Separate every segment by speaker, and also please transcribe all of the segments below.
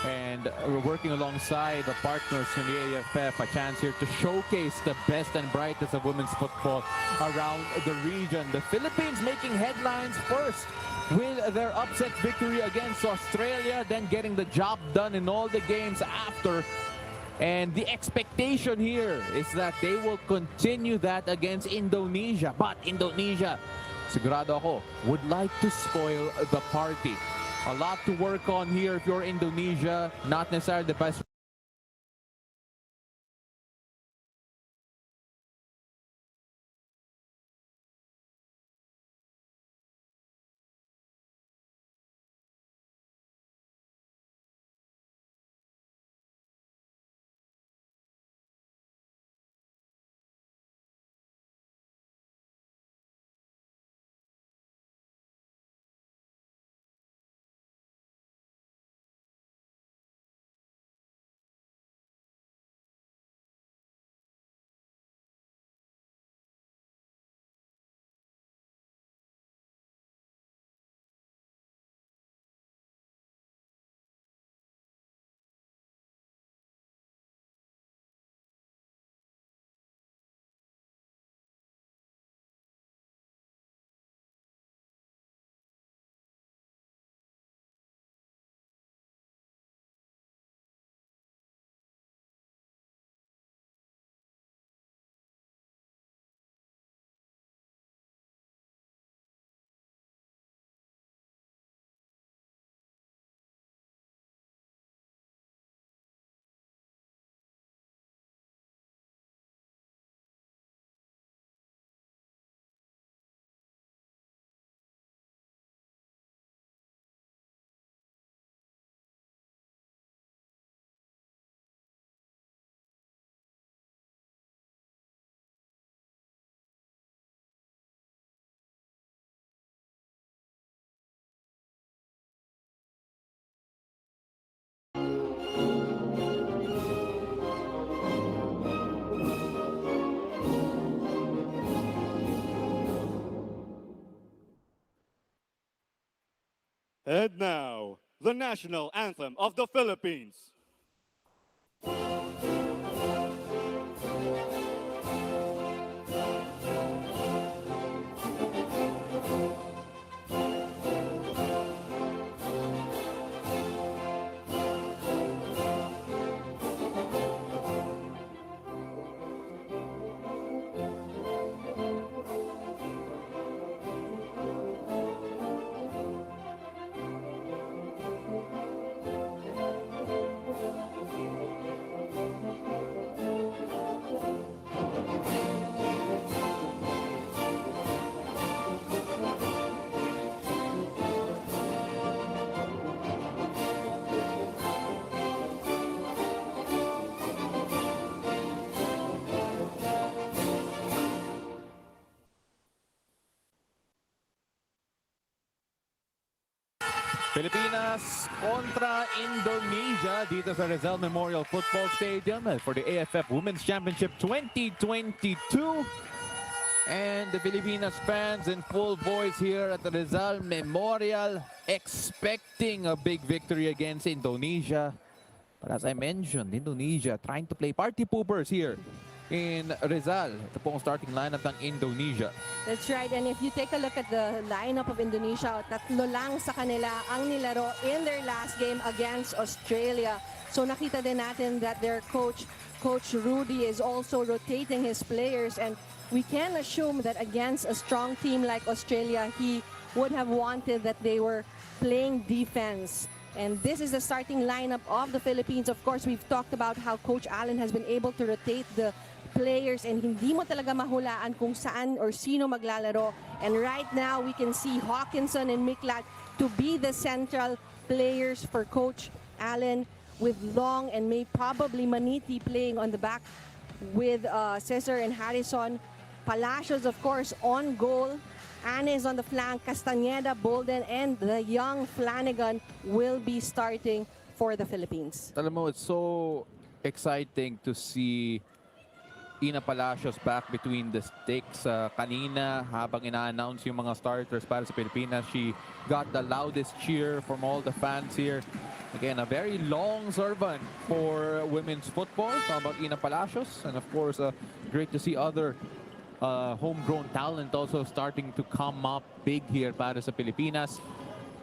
Speaker 1: And we're working alongside the partners from the AFF, a chance here to showcase the best and brightest of women's football around the region. The Philippines making headlines first with their upset victory against Australia, then getting the job done in all the games after. And the expectation here is that they will continue that against Indonesia. But Indonesia, sigurado ako, would like to spoil the party. A lot to work on here if you're Indonesia, not necessarily the best.
Speaker 2: And now, the national anthem of the Philippines.
Speaker 1: Pilipinas kontra Indonesia dito sa Rizal Memorial Football Stadium for the AFF Women's Championship 2022. And the Filipinas fans in full voice here at the Rizal Memorial, expecting a big victory against Indonesia. But as I mentioned, Indonesia trying to play party poopers here in Rizal. Ito po ang starting lineup ng Indonesia.
Speaker 3: That's right. And if you take a look at the lineup of Indonesia, tatlo lang sa kanila ang nilaro in their last game against Australia. So nakita din natin that their coach Rudy, is also rotating his players. And we can assume that against a strong team like Australia, he would have wanted that they were playing defense. And this is the starting lineup of the Philippines. Of course, we've talked about how Coach Allen has been able to rotate the players and hindi mo talaga mahulaan kung saan or sino maglalaro. And right now, we can see Hawkinson and Miklat to be the central players for Coach Allen, with Long and probably Maniti playing on the back with Cesar and Harrison. Palacios, of course, on goal. Anes on the flank, Castañeda, Bolden, and the young Flanagan will be starting for the Philippines.
Speaker 1: Alam mo, it's so exciting to see Ina Palacios back between the sticks. Kanina, habang ina-announce yung mga starters para sa Pilipinas, she got the loudest cheer from all the fans here. Again, a very long servant for women's football. How about Ina Palacios? And of course, great to see other homegrown talent also starting to come up big here para sa Pilipinas.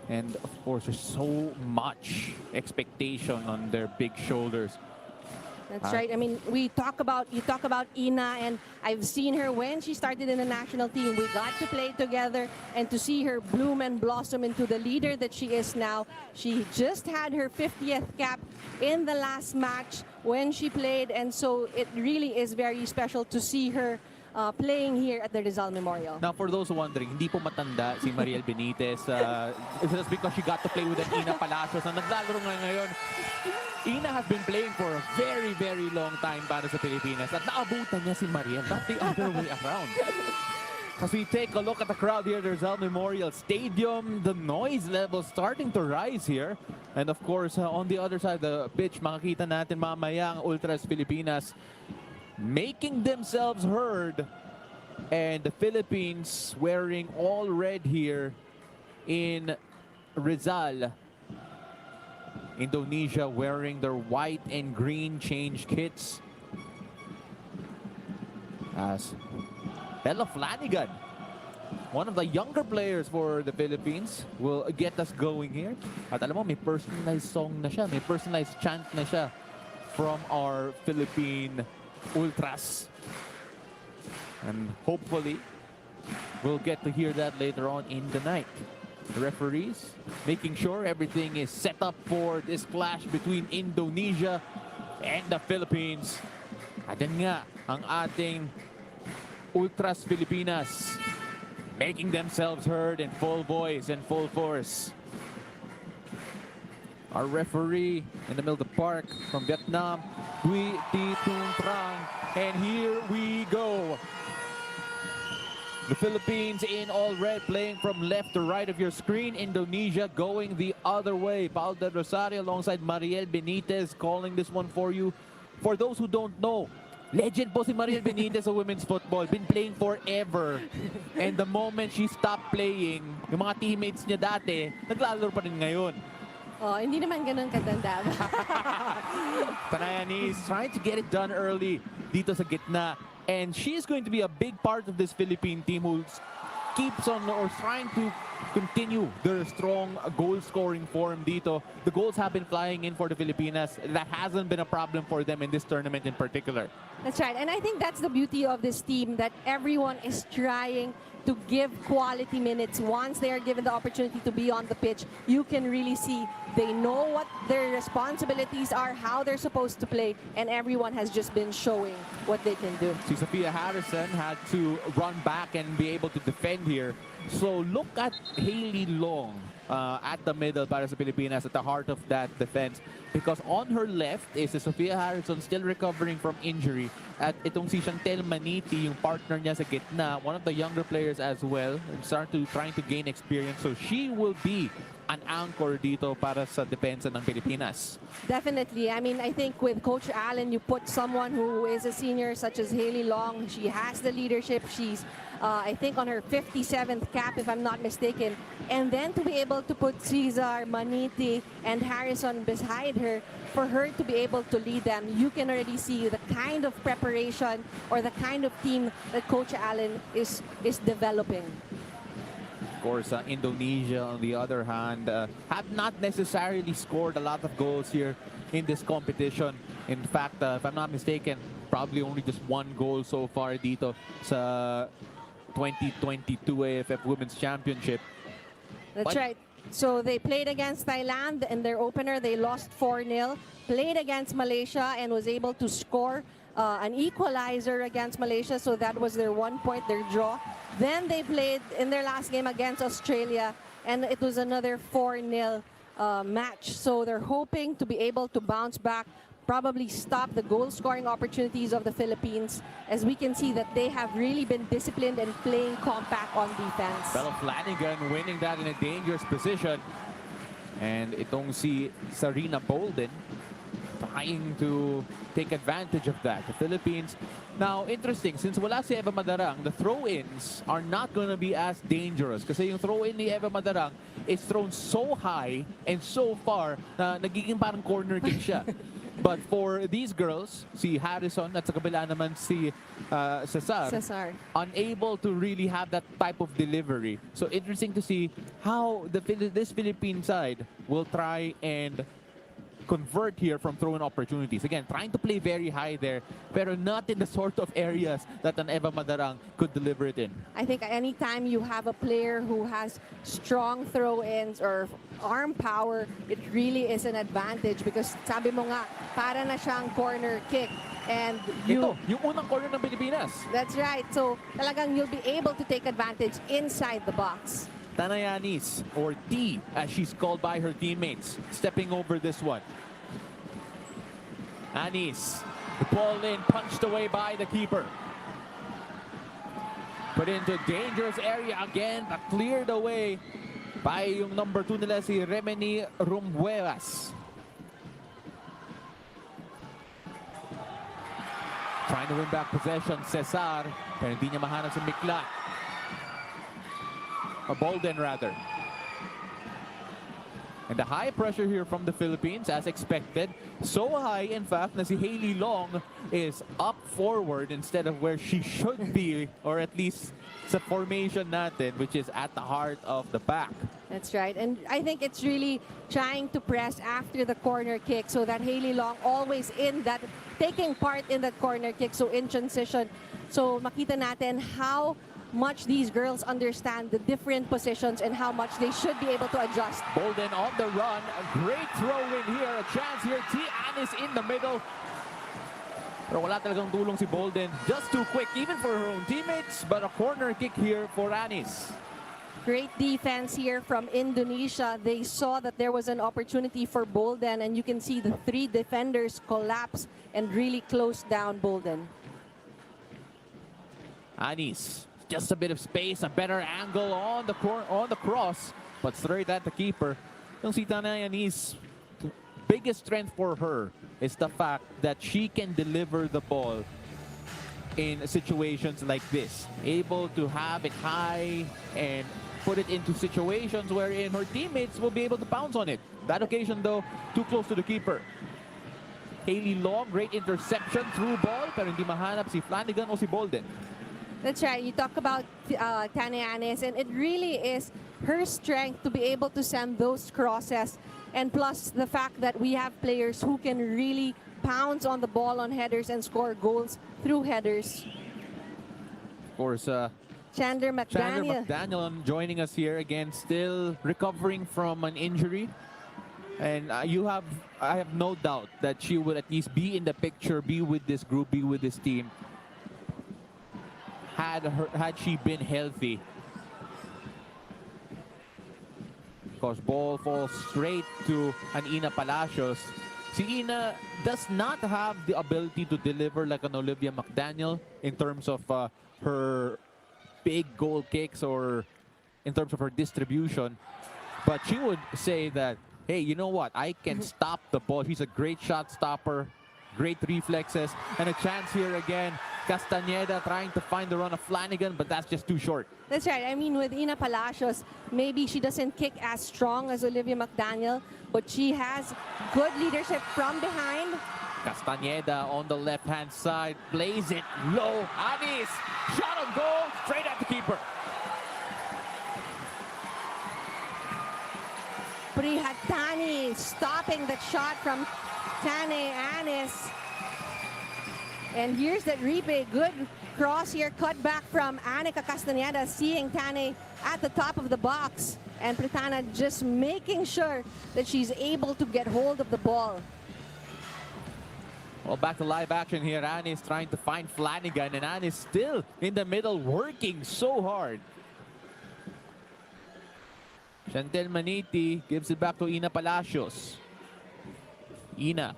Speaker 1: And of course, there's so much expectation on their big shoulders.
Speaker 3: That's right. I mean, you talk about Ina, and I've seen her when she started in the national team. We got to play together, and to see her bloom and blossom into the leader that she is now. She just had her 50th cap in the last match when she played, and so it really is very special to see her playing here at the Rizal Memorial.
Speaker 1: Now, for those who wondering, hindi po matanda si Mariel Benitez. It's just because she got to play with an Ina Palacios na naglalaro ngayon. Ina has been playing for a very, very long time para sa Pilipinas. At naabutan niya si Mariel, not the other way around. As we take a look at the crowd here at the Rizal Memorial Stadium, the noise level starting to rise here. And of course, on the other side of the pitch, makikita natin mamaya ang Ultras Pilipinas making themselves heard. And the Philippines wearing all red here in Rizal. Indonesia wearing their white and green change kits. As Bella Flanagan, one of the younger players for the Philippines, will get us going here. At alam mo, may personalized song na siya, may personalized chant na siya from our Philippine Ultras. And hopefully, we'll get to hear that later on in the night. The referees making sure everything is set up for this clash between Indonesia and the Philippines. At yan nga, ang ating Ultras Pilipinas making themselves heard in full voice and full force. Our referee in the middle of the park from Vietnam, Dwi Thi Tung Trang. And here we go. The Philippines in all red, playing from left to right of your screen. Indonesia going the other way. Paul Del Rosario alongside Mariel Benitez calling this one for you. For those who don't know, legend po si Mariel Benitez sa women's football. Been playing forever. And the moment she stopped playing, yung mga teammates niya dati, naglalaro pa rin ngayon.
Speaker 3: Oh, hindi naman ganun katanda.
Speaker 1: Panayanis trying to get it done early dito sa gitna. And she is going to be a big part of this Philippine team who keeps on or trying to continue their strong goal-scoring form dito. The goals have been flying in for the Filipinas. That hasn't been a problem for them in this tournament in particular.
Speaker 3: That's right. And I think that's the beauty of this team, that everyone is trying to give quality minutes. Once they are given the opportunity to be on the pitch, you can really see they know what their responsibilities are, how they're supposed to play, and everyone has just been showing what they can do.
Speaker 1: See, Sophia Harrison had to run back and be able to defend here. So look at Hailey Long at the middle para sa Pilipinas, at the heart of that defense. Because on her left is Sophia Harrison, still recovering from injury. At itong si Chantel Maniti, yung partner niya sa gitna, one of the younger players as well, and trying to gain experience. So she will be an anchor dito para sa depensa ng Pilipinas.
Speaker 3: Definitely. I mean, I think with Coach Allen, you put someone who is a senior such as Hailey Long. She has the leadership. She's, I think, on her 57th cap, if I'm not mistaken. And then to be able to put Cesar, Maniti, and Harrison beside her, for her to be able to lead them, you can already see the kind of preparation or the kind of team that Coach Allen is developing.
Speaker 1: Of course, Indonesia, on the other hand, have not necessarily scored a lot of goals here in this competition. In fact, if I'm not mistaken, probably only just one goal so far dito sa 2022 AFF Women's Championship.
Speaker 3: That's right. So they played against Thailand in their opener. They lost 4-0. Played against Malaysia and was able to score an equalizer against Malaysia. So that was their 1 point, their draw. Then they played in their last game against Australia, and it was another 4-0 match. So they're hoping to be able to bounce back, probably stop the goal-scoring opportunities of the Philippines, as we can see that they have really been disciplined and playing compact on defense.
Speaker 1: Bella Flanagan winning that in a dangerous position. And itong si Sarina Bolden trying to take advantage of that. The Philippines, now interesting, since wala si Eva Madarang, the throw-ins are not going to be as dangerous. Kasi yung throw-in ni Eva Madarang is thrown so high and so far na nagiging parang corner kick siya. But for these girls, si Harrison at sa kabila naman si Cesar, unable to really have that type of delivery. So interesting to see how this Philippine side will try and convert here from throwing opportunities. Again, trying to play very high there, pero not in the sort of areas that an Eva Madarang could deliver it in.
Speaker 3: I think anytime you have a player who has strong throw-ins or arm power, it really is an advantage because sabi mo nga, para na siyang corner kick. And
Speaker 1: Ito, yung unang corner ng Pilipinas.
Speaker 3: That's right. So talagang you'll be able to take advantage inside the box.
Speaker 1: Tanayanis, or T, as she's called by her teammates, stepping over this one. Anis, the ball in, punched away by the keeper. Put into dangerous area again, but cleared away by yung number 2 nila, si Remeni Rumbueras. Trying to win back possession, Cesar, pero hindi niya mahanap si Miklat. Or Bolden, rather. And the high pressure here from the Philippines, as expected. So high, in fact, na si Hailey Long is up forward instead of where she should be, or at least sa formation natin, which is at the heart of the back.
Speaker 3: That's right. And I think it's really trying to press after the corner kick so that Hailey Long always in that, taking part in that corner kick, so in transition. So makita natin how much these girls understand the different positions and how much they should be able to adjust.
Speaker 1: Bolden on the run, a great throw in here, a chance here. Tian is in the middle. Pero wala talagang tulong si Bolden. Just too quick, even for her own teammates, but a corner kick here for Anis.
Speaker 3: Great defense here from Indonesia. They saw that there was an opportunity for Bolden, and you can see the 3 defenders collapse and really close down Bolden.
Speaker 1: Anis, just a bit of space, a better angle on the cross, but straight at the keeper. Yung si Tanayanis, biggest strength for her is the fact that she can deliver the ball in situations like this. Able to have it high and put it into situations wherein her teammates will be able to pounce on it. That occasion though, too close to the keeper. Hailey Long, great interception through ball, pero hindi mahanap si Flanagan o si Bolden.
Speaker 3: That's right. You talk about Tanayanis, and it really is her strength to be able to send those crosses. And plus the fact that we have players who can really pounce on the ball on headers and score goals through headers.
Speaker 1: Of course,
Speaker 3: Chandler McDaniel.
Speaker 1: Joining us here again, still recovering from an injury. And I have no doubt that she would at least be in the picture, be with this group, be with this team. Had she been healthy. Because ball falls straight to an Ina Palacios. Si Ina does not have the ability to deliver like an Olivia McDaniel in terms of her big goal kicks or in terms of her distribution. But she would say that, hey, you know what? I can stop the ball. She's a great shot stopper, great reflexes, and a chance here again. Castañeda trying to find the run of Flanagan, but that's just too short.
Speaker 3: That's right. I mean, with Ina Palacios, maybe she doesn't kick as strong as Olivia McDaniel, but she has good leadership from behind.
Speaker 1: Castañeda on the left-hand side, plays it low. Anis, shot on goal, straight at the keeper.
Speaker 3: Prihatani stopping the shot from Tane Anis. And here's that replay. Good cross here, cut back from Anika Castañeda, seeing Tane at the top of the box. And Pritana just making sure that she's able to get hold of the ball.
Speaker 1: Well, back to live action here. Anis trying to find Flanagan, and Anis still in the middle, working so hard. Chantel Maniti gives it back to Ina Palacios. Ina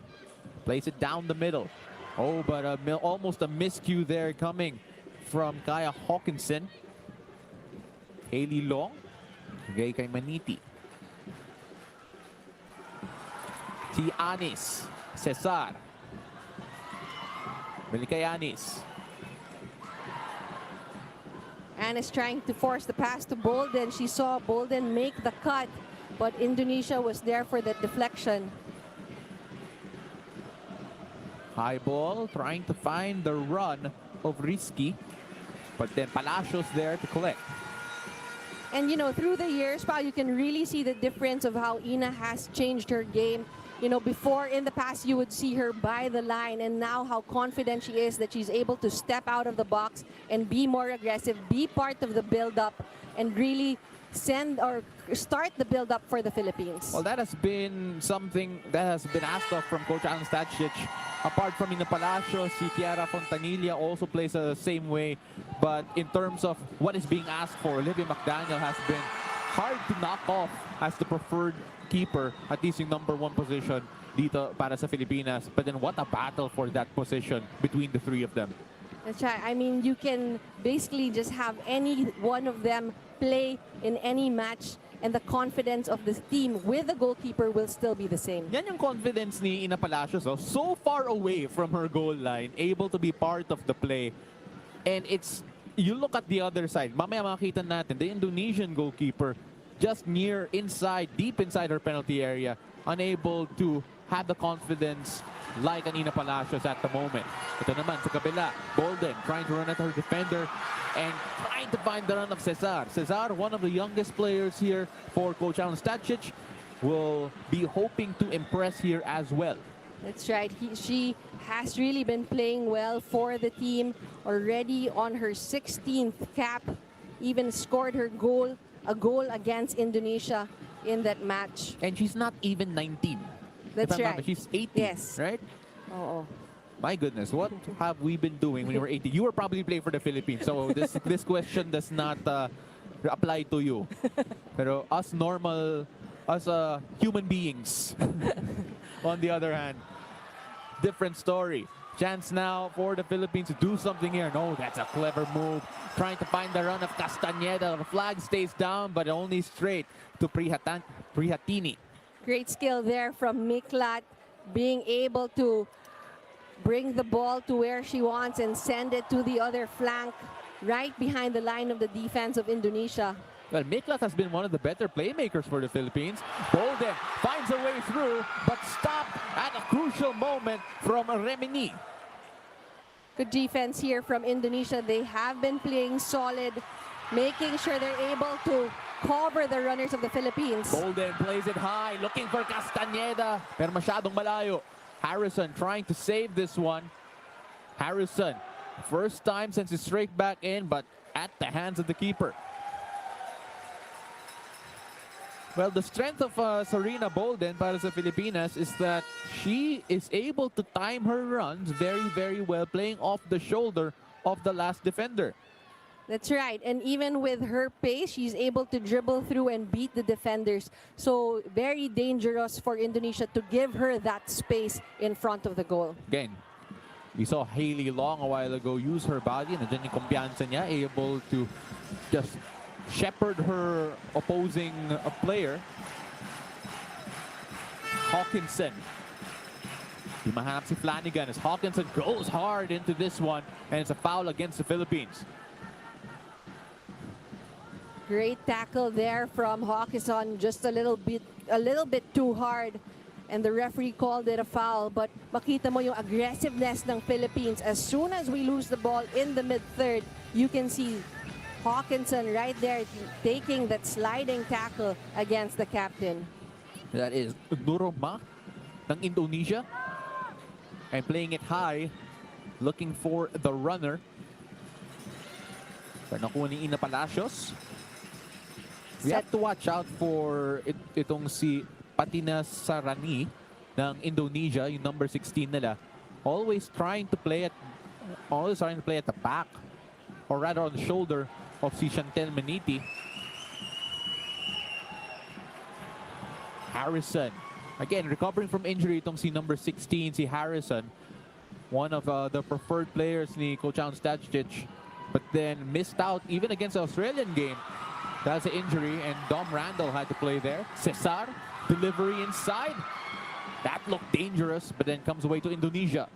Speaker 1: plays it down the middle. Oh, but almost a miscue there coming from Kaya Hawkinson. Hailey Long. Kay Maniti. Si Anis Cesar. Melikayanis.
Speaker 3: Anne is trying to force the pass to Bolden. She saw Bolden make the cut, but Indonesia was there for that deflection.
Speaker 1: High ball, trying to find the run of Risky, but then Palacios there to collect.
Speaker 3: And you know, through the years, Pao, you can really see the difference of how Ina has changed her game. You know, before in the past, you would see her by the line, and now how confident she is that she's able to step out of the box and be more aggressive, be part of the build-up, and really send or start the build-up for the Philippines.
Speaker 1: Well, that has been something that has been asked of from Coach Alan Stadcic. Apart from Ina Palacios, si Kiara Fontanilla also plays the same way. But in terms of what is being asked for, Olivia McDaniel has been hard to knock off as the preferred keeper, at least yung #1 position dito para sa Filipinas. But then what a battle for that position between the three of them.
Speaker 3: That's right. I mean, you can basically just have any one of them play in any match, and the confidence of this team with the goalkeeper will still be the same.
Speaker 1: Yan yung confidence ni Ina Palacios. Oh. So far away from her goal line, able to be part of the play. And it's, you look at the other side, mamaya makita natin, the Indonesian goalkeeper just near inside, deep inside her penalty area, unable to have the confidence like an Ina Palacios at the moment. Ito naman sa kabila, Bolden trying to run at her defender and trying to find the run of Cesar. Cesar, one of the youngest players here for Coach Alan Stadcic, will be hoping to impress here as well.
Speaker 3: That's right. She has really been playing well for the team, already on her 16th cap, even scored her goal, a goal against Indonesia in that match.
Speaker 1: And she's not even 19.
Speaker 3: That's
Speaker 1: If I'm not
Speaker 3: right.
Speaker 1: She's 18,
Speaker 3: Yes.
Speaker 1: right?
Speaker 3: Oh.
Speaker 1: My goodness, what have we been doing when you were 18? You were probably playing for the Philippines, so this question does not apply to you. Pero us human beings, on the other hand, different story. Chance now for the Philippines to do something here. No, that's a clever move. Trying to find the run of Castañeda. The flag stays down, but only straight to Prihatini.
Speaker 3: Great skill there from Miklat, being able to bring the ball to where she wants and send it to the other flank, right behind the line of the defense of Indonesia.
Speaker 1: Well, Miklat has been one of the better playmakers for the Philippines. Bolden finds a way through, but stopped at a crucial moment from Remini.
Speaker 3: Good defense here from Indonesia. They have been playing solid, making sure they're able to cover the runners of the Philippines.
Speaker 1: Bolden plays it high, looking for Castañeda, pero masyadong malayo. Harrison trying to save this one. Harrison, first time since he's straight back in, but at the hands of the keeper. Well, the strength of Sarina Bolden para sa Filipinas is that she is able to time her runs very, very well, playing off the shoulder of the last defender.
Speaker 3: That's right. And even with her pace, she's able to dribble through and beat the defenders. So very dangerous for Indonesia to give her that space in front of the goal.
Speaker 1: Again, we saw Hailey Long a while ago use her body. Nandiyan yung kumpiyansa niya, able to just shepherd her opposing player. Hawkinson. Di mahanap si Flanagan as Hawkinson goes hard into this one, and it's a foul against the Philippines.
Speaker 3: Great tackle there from Hawkinson, just a little bit too hard, and the referee called it a foul. But makita mo yung aggressiveness ng Philippines. As soon as we lose the ball in the mid-third, you can see Hawkinson right there taking that sliding tackle against the captain.
Speaker 1: That is Nuroma ng Indonesia, and playing it high, looking for the runner. Pero nakuha ni Ina Palacios. We have to watch out for itong si Patinas Sarani ng Indonesia, yung number 16 nila. Always trying to play at the back, or rather on the shoulder of si Chantel Maniti. Harrison, again recovering from injury itong si number 16, si Harrison, one of the preferred players ni Coach Alan Stadcic, but then missed out even against the Australian game. That's an injury, and Dom Randall had to play there. Cesar, delivery inside. That looked dangerous, but then comes away to Indonesia.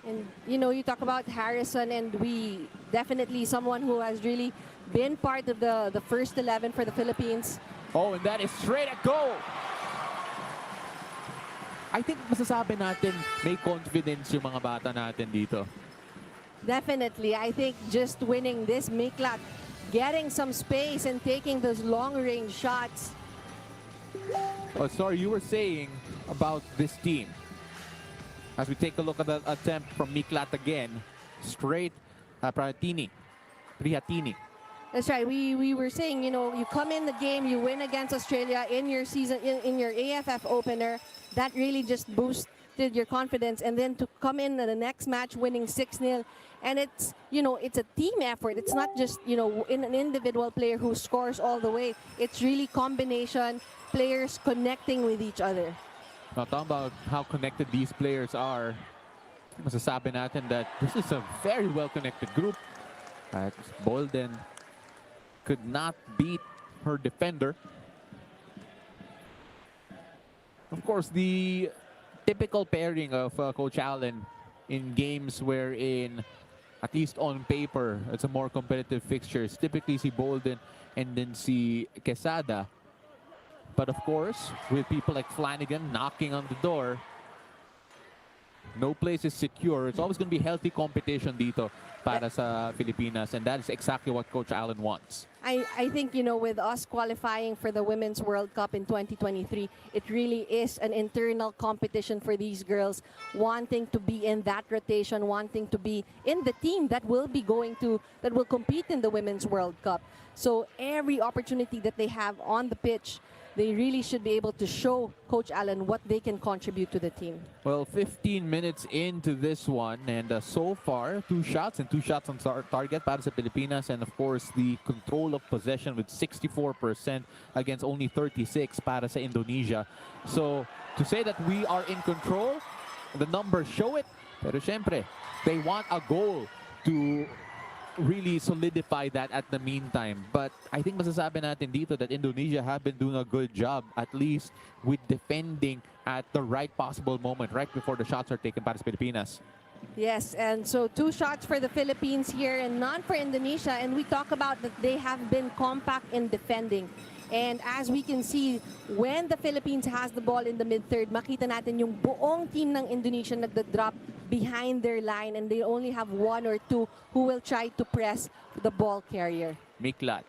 Speaker 3: And, you know, you talk about Harrison, and we definitely someone who has really been part of the first 11 for the Philippines.
Speaker 1: Oh, and that is straight at goal. I think masasabi natin may confidence yung mga bata natin dito.
Speaker 3: Definitely. I think just winning this Miklat, getting some space and taking those long-range shots.
Speaker 1: Oh, sorry, you were saying about this team. As we take a look at the attempt from Miklat again, straight Prihatini.
Speaker 3: That's right. We were saying, you know, you come in the game, you win against Australia in your season, in your AFF opener. That really just boosted your confidence. And then to come in the next match winning 6-0. And it's, you know, it's a team effort. It's not just, you know, in an individual player who scores all the way. It's really combination, players connecting with each other.
Speaker 1: Now, talking about how connected these players are, masasabi natin that this is a very well-connected group. Bolden could not beat her defender. Of course, the typical pairing of Coach Allen in games wherein, at least on paper, it's a more competitive fixtures. Typically, si Bolden and then si Quesada. But of course, with people like Flanagan knocking on the door, no place is secure. It's always going to be healthy competition dito para sa Filipinas, and that is exactly what Coach Allen wants.
Speaker 3: I think, you know, with us qualifying for the Women's World Cup in 2023, it really is an internal competition for these girls, wanting to be in that rotation, wanting to be in the team that will compete in the Women's World Cup. So every opportunity that they have on the pitch, they really should be able to show Coach Allen what they can contribute to the team.
Speaker 1: Well, 15 minutes into this one, and so far, 2 shots and 2 shots on target para sa Pilipinas, and of course, the control of possession with 64% against only 36 para sa Indonesia. So, to say that we are in control, the numbers show it, pero syempre, they want a goal to really solidify that at the meantime. But I think masasabi natin dito that Indonesia have been doing a good job, at least with defending at the right possible moment, right before the shots are taken para sa Pilipinas.
Speaker 3: Yes, and so 2 shots for the Philippines here and none for Indonesia. And we talk about that they have been compact in defending. And as we can see, when the Philippines has the ball in the mid-third, makita natin yung buong team ng Indonesia nagda-drop behind their line, and they only have 1 or 2 who will try to press the ball carrier.
Speaker 1: Miklat.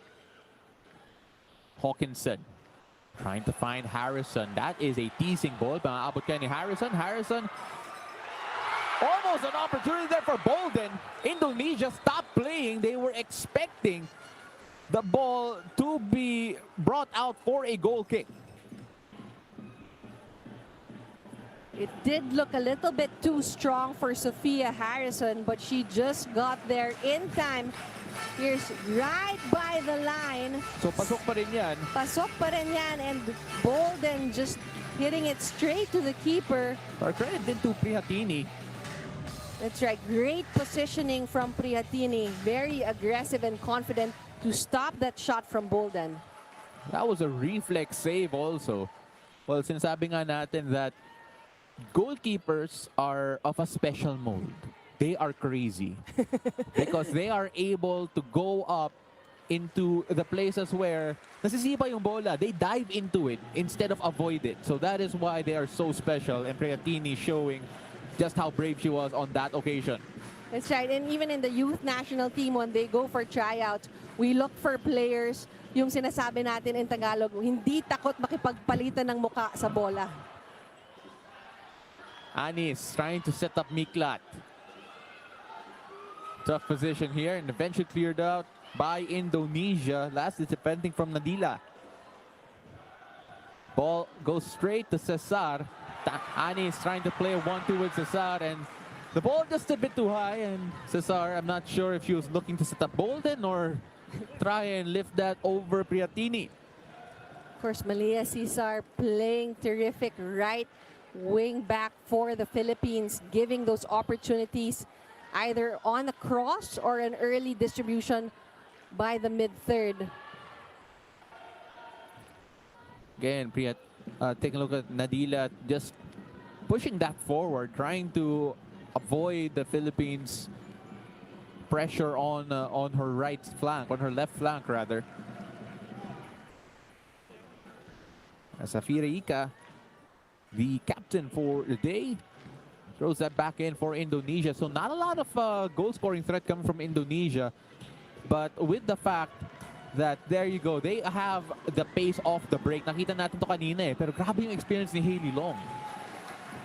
Speaker 1: Hawkinson trying to find Harrison. That is a teasing ball. Maabot kaya ni Harrison. Harrison. Almost an opportunity there for Bolden. Indonesia stopped playing. They were expecting the ball to be brought out for a goal kick.
Speaker 3: It did look a little bit too strong for Sophia Harrison, but she just got there in time. Here's right by the line.
Speaker 1: So pasok pa rin yan.
Speaker 3: Pasok pa rin yan, and Bolden just hitting it straight to the keeper.
Speaker 1: Our credit din to Prihatini.
Speaker 3: That's right, great positioning from Prihatini. Very aggressive and confident to stop that shot from Bolden.
Speaker 1: That was a reflex save also. Well, sinasabi nga natin that goalkeepers are of a special mode. They are crazy because they are able to go up into the places where nasisipa yung bola. They dive into it instead of avoid it. So that is why they are so special, and Prihatini showing just how brave she was on that occasion.
Speaker 3: That's right, and even in the youth national team, when they go for tryouts, we look for players, yung sinasabi natin in Tagalog, hindi takot makipagpalitan ng muka sa bola.
Speaker 1: Anis trying to set up Miklat. Tough position here, and eventually cleared out by Indonesia. Last is defending from Nadila. Ball goes straight to Cesar. Anis trying to play a 1-2 with Cesar, and the ball just a bit too high, and Cesar, I'm not sure if he was looking to set up Bolden or try and lift that over Prihatini.
Speaker 3: Of course, Malia Cesar playing terrific right wing back for the Philippines, giving those opportunities either on a cross or an early distribution by the mid-third.
Speaker 1: Again, take a look at Nadila just pushing that forward, trying to avoid the Philippines' pressure on her right flank, on her left flank rather. Safira Ika, the captain for the day, throws that back in for Indonesia. So not a lot of goal-scoring threat coming from Indonesia, but with the fact that there you go, they have the pace off the break. Nakita natin to kanina pero grabe yung experience ni Hailey Long.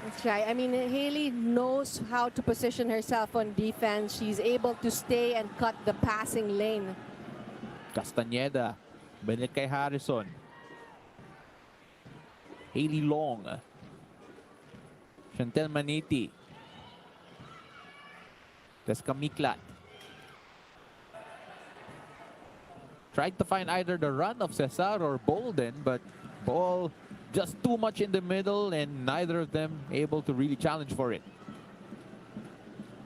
Speaker 3: That's right. I mean, Hailey knows how to position herself on defense. She's able to stay and cut the passing lane.
Speaker 1: Castañeda, Bennett kay Harrison. Hailey Long. Chantel Maniti. Descamiklat. Tried to find either the run of Cesar or Bolden, but ball just too much in the middle and neither of them able to really challenge for it.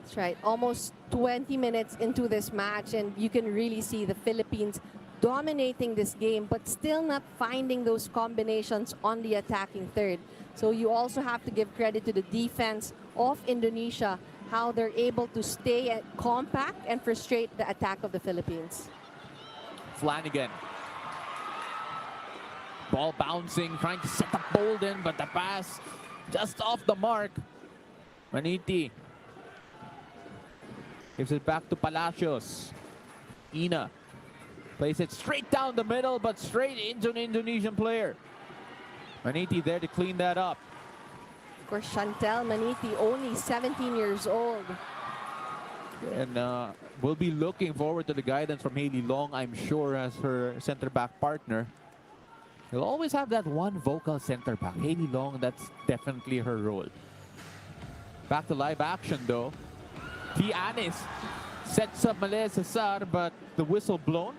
Speaker 3: That's right. Almost 20 minutes into this match and you can really see the Philippines dominating this game but still not finding those combinations on the attacking third. So you also have to give credit to the defense of Indonesia, how they're able to stay compact and frustrate the attack of the Philippines.
Speaker 1: Flanagan. Ball bouncing, trying to set up Bolden, but the pass just off the mark. Maniti gives it back to Palacios. Ina plays it straight down the middle, but straight into an Indonesian player. Maniti there to clean that up.
Speaker 3: Of course, Chantel Maniti, only 17 years old.
Speaker 1: And we'll be looking forward to the guidance from Hailey Long, I'm sure, as her center back partner. You'll always have that one vocal center back. Hailey Long, that's definitely her role. Back to live action though. Tianis sets up Malaya Cesar, but the whistle blown.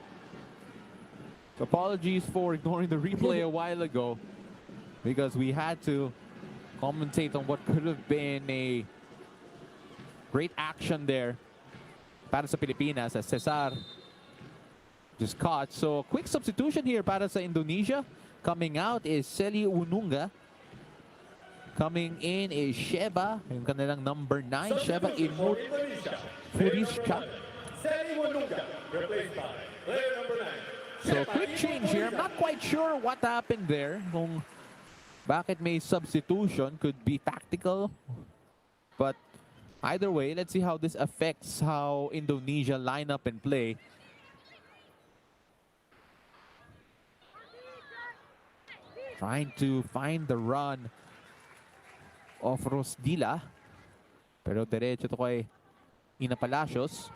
Speaker 1: So apologies for ignoring the replay a while ago because we had to commentate on what could have been a great action there para sa Pilipinas as Cesar just caught. So quick substitution here para sa Indonesia. Coming out is Seli Ununga. Coming in is Sheba, yung kanilang number 9, Sheba Furishka. So quick change here. I'm not quite sure what happened there. Kung bakit may substitution, could be tactical. But either way, let's see how this affects how Indonesia line up and play. Trying to find the run of Rosdila. Pero derecho to kay Ina Palacios.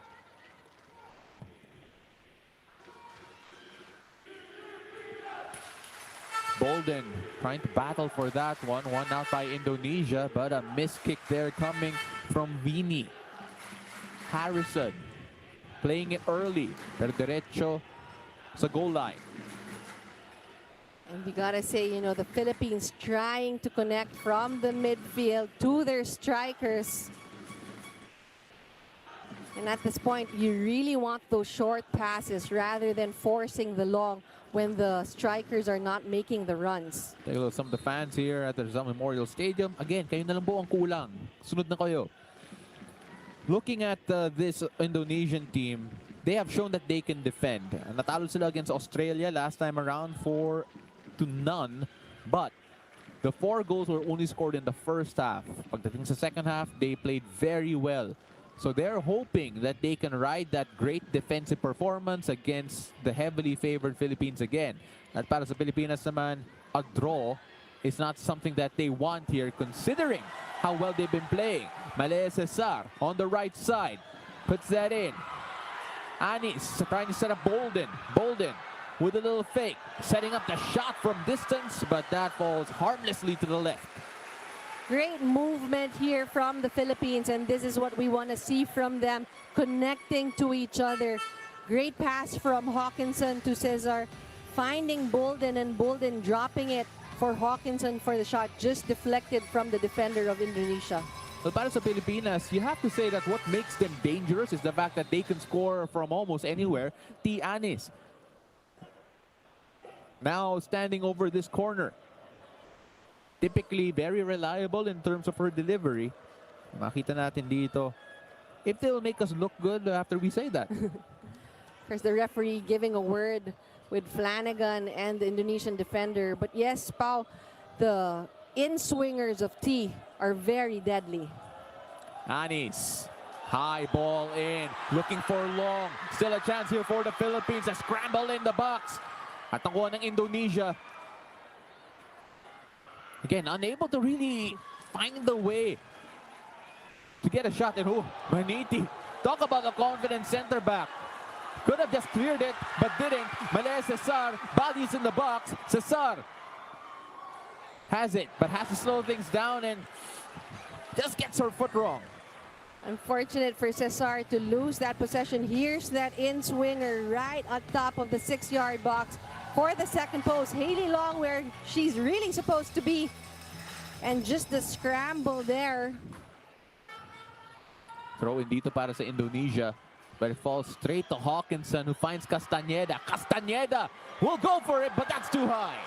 Speaker 1: Bolden trying to battle for that one. One out by Indonesia, but a missed kick there coming from Vini. Harrison playing it early. Pero derecho sa goal line.
Speaker 3: And we gotta say, you know, the Philippines trying to connect from the midfield to their strikers. And at this point, you really want those short passes rather than forcing the long when the strikers are not making the runs.
Speaker 1: Take a look at some of the fans here at the Rizal Memorial Stadium. Again, kayo na lang po ang kulang. Sunod na kayo. Looking at this Indonesian team, they have shown that they can defend. Natalo sila against Australia last time around 4-0. But the 4 goals were only scored in the first half. Pagdating sa second half, they played very well. So they're hoping that they can ride that great defensive performance against the heavily favored Philippines again. At para sa Pilipinas naman, a draw is not something that they want here considering how well they've been playing. Malaya Cesar on the right side puts that in. Anis trying to set up Bolden. Bolden with a little fake, setting up the shot from distance, but that falls harmlessly to the left.
Speaker 3: Great movement here from the Philippines, and this is what we want to see from them, connecting to each other. Great pass from Hawkinson to Cesar, finding Bolden, and Bolden dropping it for Hawkinson for the shot, just deflected from the defender of Indonesia.
Speaker 1: Well, para sa Pilipinas, you have to say that what makes them dangerous is the fact that they can score from almost anywhere. Tianis now standing over this corner. Typically very reliable in terms of her delivery. Makita natin dito if they will make us look good after we say that.
Speaker 3: There's the referee giving a word with Flanagan and the Indonesian defender. But yes, Pao, the in-swingers of T are very deadly.
Speaker 1: Anis, high ball in, looking for long. Still a chance here for the Philippines. A scramble in the box. At nakuha ng Indonesia. Again, unable to really find the way to get a shot. And Maniti. Talk about a confident center back. Could have just cleared it, but didn't. Malay Cesar, bodies in the box. Cesar has it, but has to slow things down and just gets her foot wrong.
Speaker 3: Unfortunate for Cesar to lose that possession. Here's that in-swinger right on top of the 6-yard box for the second post. Hailey Long where she's really supposed to be. And just the scramble there.
Speaker 1: Throw in dito para sa Indonesia. But it falls straight to Hawkinson who finds Castañeda. Castañeda will go for it, but that's too high.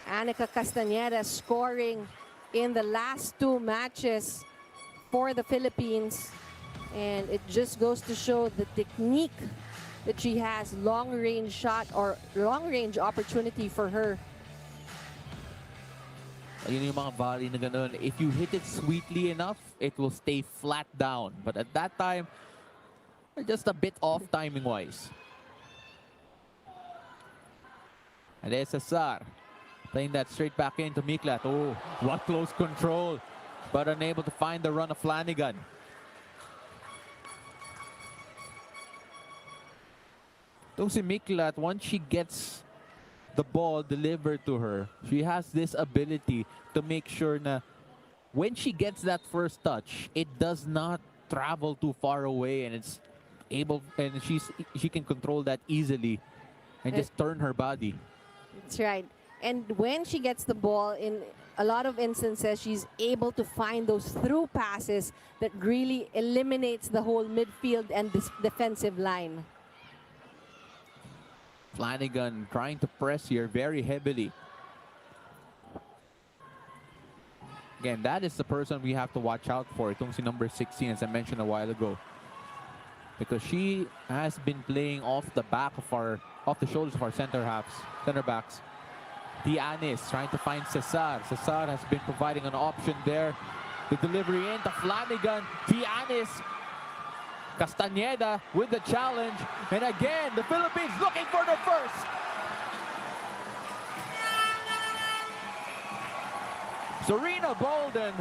Speaker 3: Anika Castañeda scoring in the last 2 matches for the Philippines. And it just goes to show the technique that she has. Long-range shot or long-range opportunity for her.
Speaker 1: Yun yung mga volley na ganun. If you hit it sweetly enough, it will stay flat down. But at that time, just a bit off timing-wise. And there's Cesar playing that straight back into Miklat. Oh, what close control. But unable to find the run of Flanagan. Itong si Miklat, once she gets the ball delivered to her, she has this ability to make sure na when she gets that first touch, it does not travel too far away, and it's able, and she can control that easily and just turn her body.
Speaker 3: That's right. And when she gets the ball, in a lot of instances, she's able to find those through passes that really eliminates the whole midfield and this defensive line.
Speaker 1: Flanagan trying to press here very heavily. Again, that is the person we have to watch out for. Itong si number 16, as I mentioned a while ago. Because she has been playing off the shoulders of our center backs. Tianis trying to find Cesar. Cesar has been providing an option there. The delivery into Flanagan. Tianis. Castañeda with the challenge. And again, the Philippines looking for the first. Serena Bolden,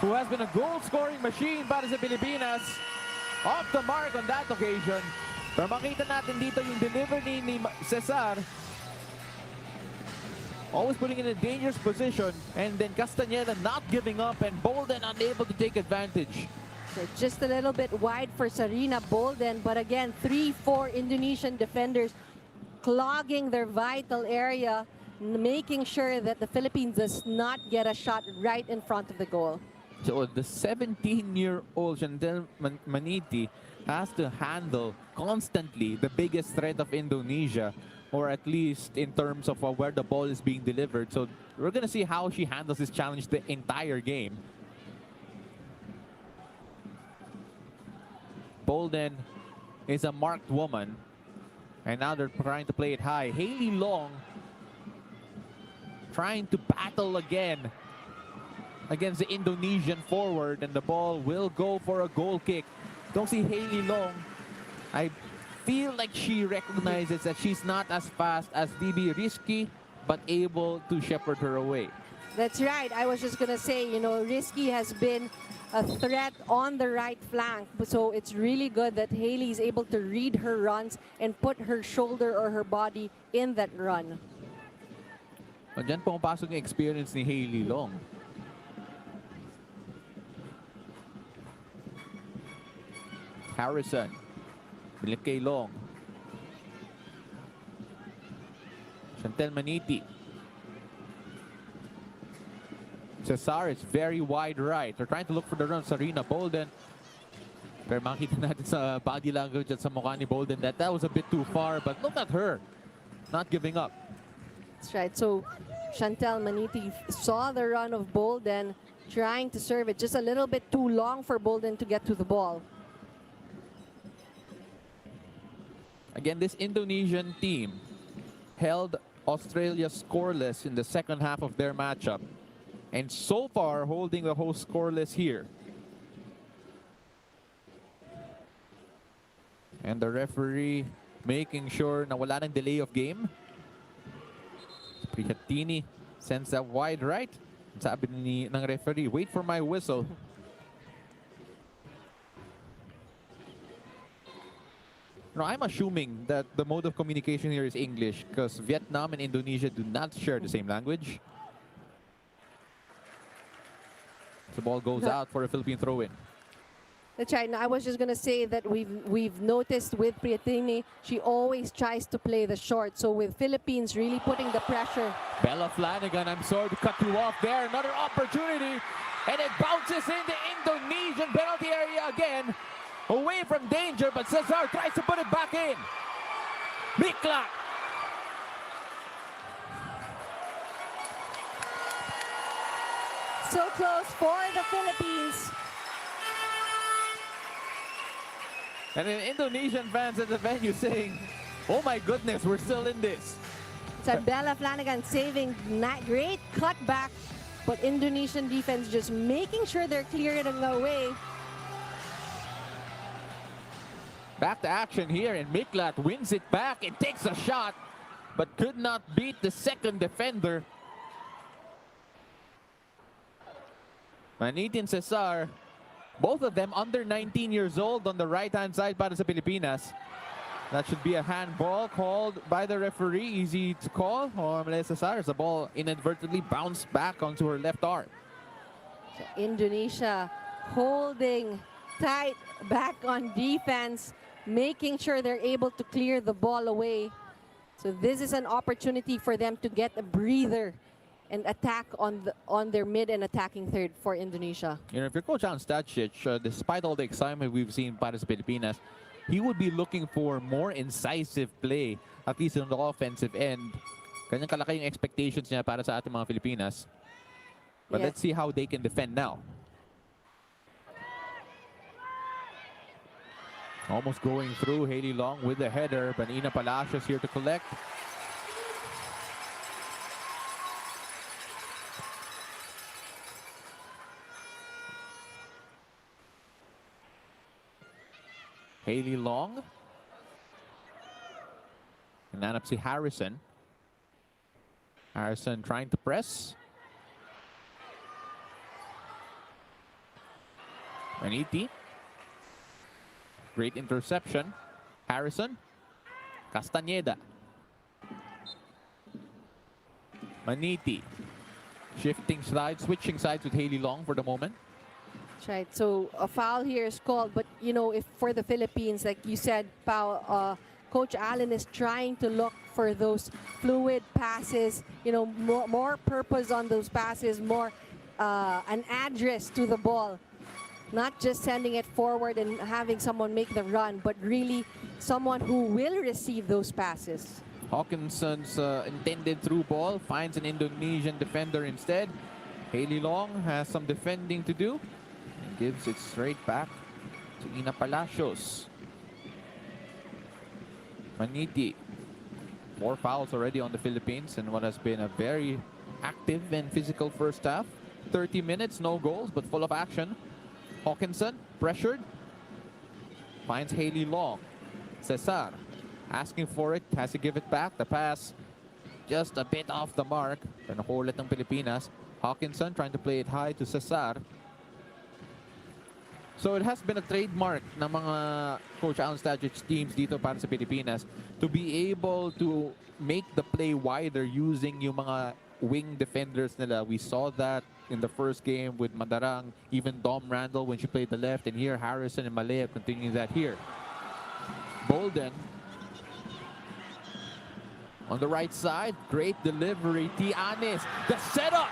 Speaker 1: who has been a goal-scoring machine para sa Pilipinas, off the mark on that occasion. Pero makita natin dito yung delivery ni Cesar. Always putting in a dangerous position. And then Castañeda not giving up, and Bolden unable to take advantage.
Speaker 3: Just a little bit wide for Serena Bolden, but again, 3-4 Indonesian defenders clogging their vital area, making sure that the Philippines does not get a shot right in front of the goal.
Speaker 1: So the 17-year-old Chantel Maniti has to handle constantly the biggest threat of Indonesia, or at least in terms of where the ball is being delivered. So we're going to see how she handles this challenge the entire game. Bolden is a marked woman, and now they're trying to play it high. Hailey Long trying to battle again against the Indonesian forward, and the ball will go for a goal kick. Don't see Hailey Long. I feel like she recognizes that she's not as fast as DB Risky, but able to shepherd her away.
Speaker 3: That's right. I was just going to say, you know, Risky has been a threat on the right flank. So it's really good that Hailey is able to read her runs and put her shoulder or her body in that run.
Speaker 1: Diyan pumapasok yung experience ni Hailey Long. Harrison. Bilik kay Long. Chantel Maniti. Cesar is very wide right. They're trying to look for the run. Serena Bolden Pero makita natin sa body language at sa mukha ni Bolden that was a bit too far. But look at her, not giving up.
Speaker 3: That's right. So Chantel Maniti saw the run of Bolden, trying to serve it just a little bit too long for Bolden to get to the ball.
Speaker 1: Again, this Indonesian team held Australia scoreless in the second half of their matchup. And so far, holding the host scoreless here. And the referee making sure na wala ng delay of game. Prihatini sends that wide right. Sabi ng referee, wait for my whistle. No, I'm assuming that the mode of communication here is English because Vietnam and Indonesia do not share the same language. The ball goes out for a Philippine throw-in.
Speaker 3: That's right. Now, I was just gonna say that we've noticed with Priatini, she always tries to play the short. So with Philippines really putting the pressure.
Speaker 1: Bella Flanagan, I'm sorry to cut you off there. Another opportunity, and it bounces in the Indonesian penalty area again. Away from danger, but Cesar tries to put it back in. Mikla.
Speaker 3: So close for the Philippines.
Speaker 1: And then Indonesian fans at the venue saying, oh my goodness, we're still in this.
Speaker 3: So Bella Flanagan saving great cutback, but Indonesian defense just making sure they're clearing away.
Speaker 1: Back to action here, and Miklat wins it back and takes a shot, but could not beat the second defender. Maniti and Cesar, both of them under 19 years old on the right-hand side para sa Pilipinas. That should be a handball called by the referee. Easy to call. Cesar, the ball inadvertently bounced back onto her left arm.
Speaker 3: So Indonesia holding tight back on defense, making sure they're able to clear the ball away. So this is an opportunity for them to get a breather and attack on their mid and attacking third for Indonesia.
Speaker 1: You know, if you're Coach Alan Stachich, despite all the excitement we've seen para sa Pilipinas, he would be looking for more incisive play, at least on the offensive end. Kanyang kalaki yung expectations niya para sa ating mga Pilipinas. But let's see how they can defend now. Almost going through, Haley Long with the header, but Ina Palacios here to collect. Haley Long. And then up to Harrison. Harrison trying to press. Maniti. Great interception. Harrison. Castañeda. Maniti. Shifting sides, switching sides with Haley Long for the moment.
Speaker 3: That's right. So a foul here is called, but you know, if for the Philippines, like you said, Pao, Coach Allen is trying to look for those fluid passes, you know, more purpose on those passes, more an address to the ball. Not just sending it forward and having someone make the run, but really someone who will receive those passes.
Speaker 1: Hawkinson's intended through ball finds an Indonesian defender instead. Haley Long has some defending to do and gives it straight back to Ina Palacios. Maniti. 4 fouls already on the Philippines in what has been a very active and physical first half. 30 minutes, no goals, but full of action. Hawkinson, pressured. Finds Haley Long. Cesar, asking for it. Has to give it back. The pass just a bit off the mark. Nahulit ng Pilipinas. Hawkinson trying to play it high to Cesar. So it has been a trademark ng mga Coach Alan Stachich teams dito para sa Pilipinas to be able to make the play wider using yung mga wing defenders nila. We saw that in the first game with Mandarang, even Dom Randall when she played the left, and here Harrison and Malaya continuing that here. Bolden on the right side, great delivery. Tianes, the setup.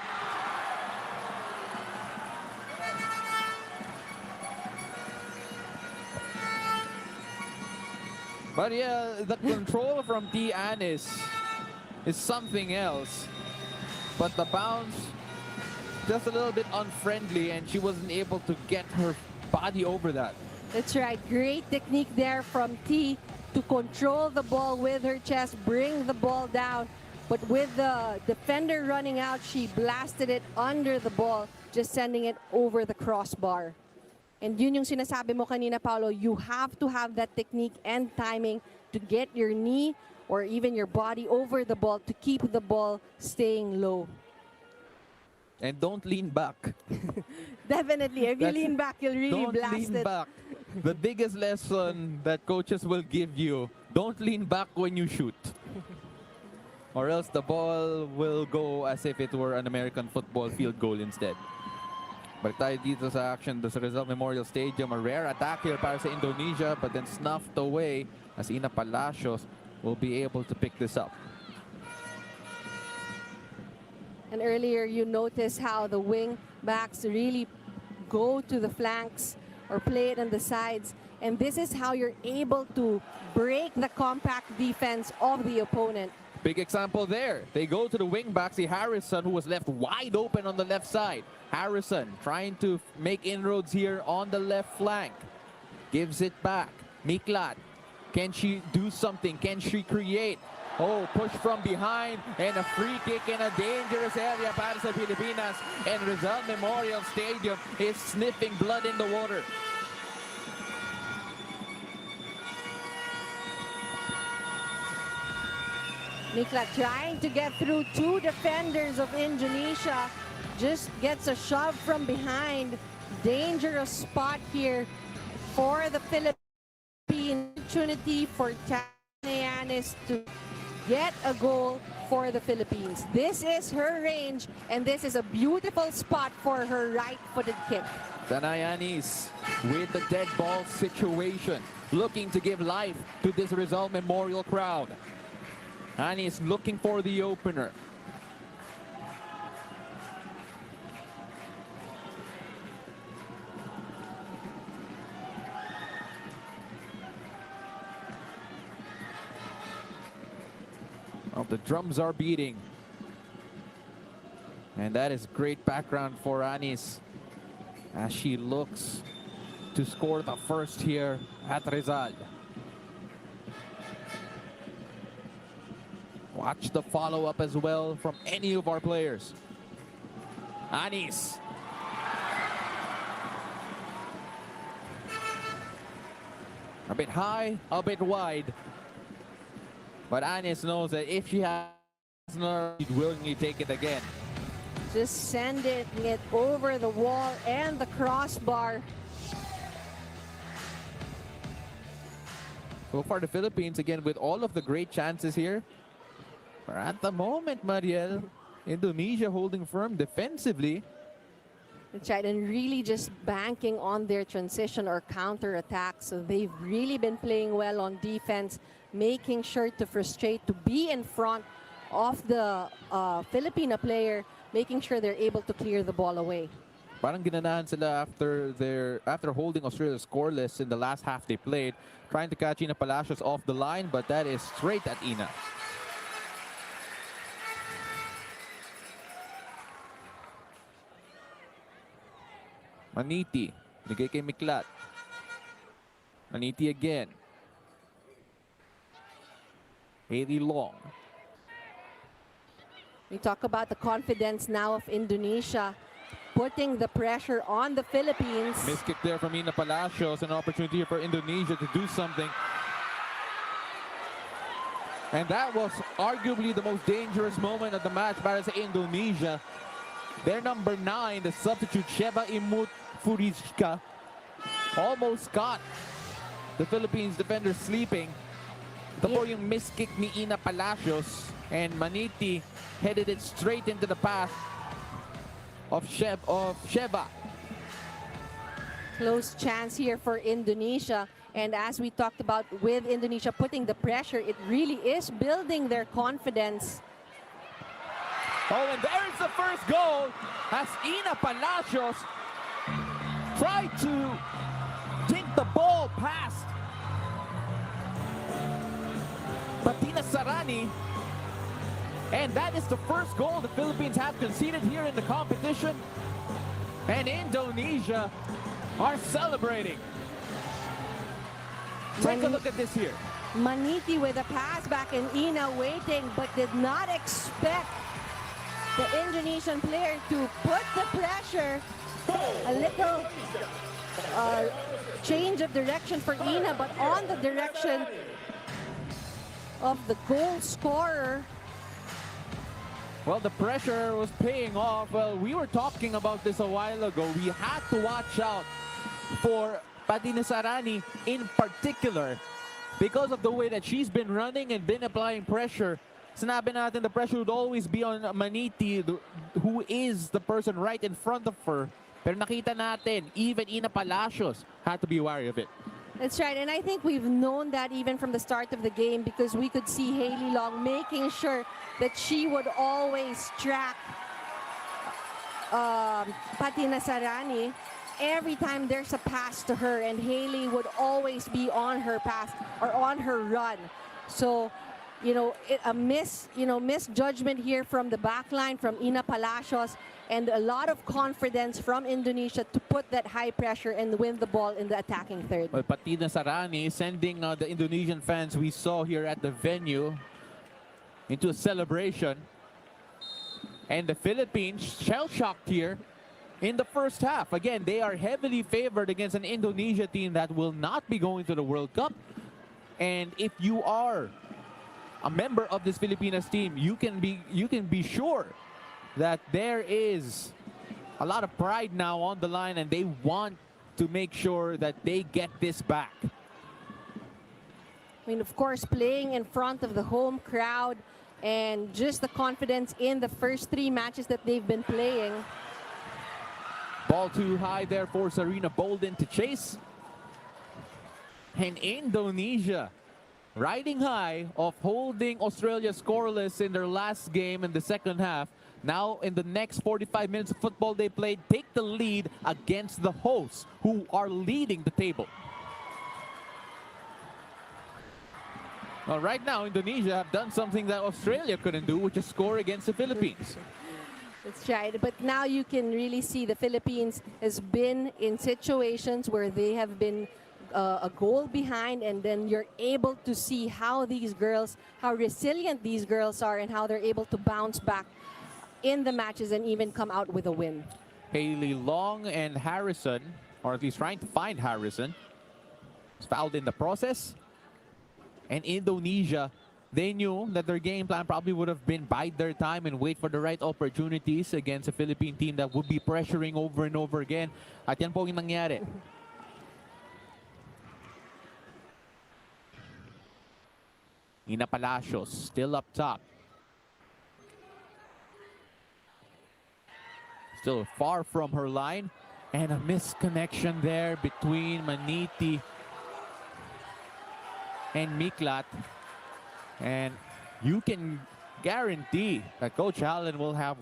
Speaker 1: But yeah, the control from Anis is something else. But the bounce, just a little bit unfriendly, and she wasn't able to get her body over that.
Speaker 3: That's right. Great technique there from T to control the ball with her chest, bring the ball down. But with the defender running out, she blasted it under the ball, just sending it over the crossbar. And yun yung sinasabi mo kanina, Paolo, you have to have that technique and timing to get your knee or even your body over the ball to keep the ball staying low.
Speaker 1: And don't lean back.
Speaker 3: Definitely. If you lean back, you'll really
Speaker 1: Don't
Speaker 3: blast
Speaker 1: lean
Speaker 3: it.
Speaker 1: back. The biggest lesson that coaches will give you, don't lean back when you shoot. Or else the ball will go as if it were an American football field goal instead. Balik tayo dito sa action sa Rizal Memorial Stadium. A rare attack here para sa Indonesia, but then snuffed away as Ina Palacios will be able to pick this up.
Speaker 3: And earlier you noticed how the wing backs really go to the flanks or play it on the sides. And this is how you're able to break the compact defense of the opponent.
Speaker 1: Big example there. They go to the wing back. See Harrison, who was left wide open on the left side. Harrison trying to make inroads here on the left flank. Gives it back. Miklat. Can she do something? Can she create? Oh, push from behind and a free kick in a dangerous area para sa Pilipinas. And Rizal Memorial Stadium is sniffing blood in the water.
Speaker 3: Miklat trying to get through two defenders of Indonesia. Just gets a shove from behind. Dangerous spot here for the Philippines. Opportunity for Tanayanis to get a goal for the Philippines. This is her range, and this is a beautiful spot for her right-footed kick.
Speaker 1: Tanayanis with the dead ball situation, looking to give life to this Rizal Memorial crowd. Anis looking for the opener. Oh, the drums are beating. And that is great background for Anis as she looks to score the first here at Rizal. Watch the follow-up as well from any of our players. Anis. A bit high, a bit wide. But Anis knows that if she has nerve, she'd willingly take it again.
Speaker 3: Just sending it over the wall and the crossbar.
Speaker 1: So far, the Philippines, again, with all of the great chances here. But at the moment, Mariel, Indonesia holding firm defensively.
Speaker 3: That's right, and really just banking on their transition or counter-attack. So they've really been playing well on defense, making sure to frustrate, to be in front of the Filipina player, making sure they're able to clear the ball away.
Speaker 1: Parang ginanahan sila after holding Australia scoreless in the last half they played, trying to catch Ina Palacios off the line, but that is straight at Ina. Maniti, bigay kay Miklat. Maniti again. Haley Long.
Speaker 3: We talk about the confidence now of Indonesia, putting the pressure on the Philippines.
Speaker 1: Miss kick there from Ina Palacios, an opportunity for Indonesia to do something. And that was arguably the most dangerous moment of the match para sa Indonesia. Their number 9, the substitute Sheva Imut Furizka, almost caught the Philippines defender sleeping. Ito po yung miss kick ni Ina Palacios, and Maniti headed it straight into the path of Sheva.
Speaker 3: Close chance here for Indonesia. And as we talked about with Indonesia putting the pressure, it really is building their confidence.
Speaker 1: Oh, and there's the first goal as Ina Palacios tried to dink the ball past Patina Sarani. And that is the first goal the Philippines have conceded here in the competition. And Indonesia are celebrating. Take a look at this here.
Speaker 3: Maniti with a pass back and Ina waiting, but did not expect the Indonesian player to put the pressure. A little change of direction for Ina, but on the direction of the goal scorer.
Speaker 1: Well, the pressure was paying off. Well, we were talking about this a while ago. We had to watch out for Patina Sarani in particular because of the way that she's been running and been applying pressure. Sinabi natin the pressure would always be on Maniti, who is the person right in front of her. Pero nakita natin, even Ina Palacios had to be wary of it.
Speaker 3: That's right, and I think we've known that even from the start of the game because we could see Hailey Long making sure that she would always track Patina Sarani every time there's a pass to her, and Hailey would always be on her pass or on her run. So, a misjudgment here from the back line from Ina Palacios, and a lot of confidence from Indonesia to put that high pressure and win the ball in the attacking third.
Speaker 1: Well, Patina Sarani sending the Indonesian fans we saw here at the venue into a celebration. And the Philippines shell-shocked here in the first half. Again, they are heavily favored against an Indonesia team that will not be going to the World Cup. And if you are a member of this Filipinas team, you can be sure that there is a lot of pride now on the line, and they want to make sure that they get this back.
Speaker 3: I mean, of course, playing in front of the home crowd and just the confidence in the first 3 matches that they've been playing.
Speaker 1: Ball too high there for Serena Bolden to chase. And Indonesia riding high of holding Australia scoreless in their last game in the second half. Now, in the next 45 minutes of football they played, take the lead against the hosts, who are leading the table. Well, right now, Indonesia have done something that Australia couldn't do, which is score against the Philippines.
Speaker 3: That's right. But now you can really see the Philippines has been in situations where they have been a goal behind, and then you're able to see how resilient these girls are and how they're able to bounce back in the matches and even come out with a win.
Speaker 1: Hailey Long and Harrison, or at least trying to find Harrison, was fouled in the process. And Indonesia, they knew that their game plan probably would have been bide their time and wait for the right opportunities against a Philippine team that would be pressuring over and over again. At yan po yung nangyari. Ina Palacios still up top. Still far from her line, and a misconnection there between Maniti and Miklat. And you can guarantee that Coach Allen will have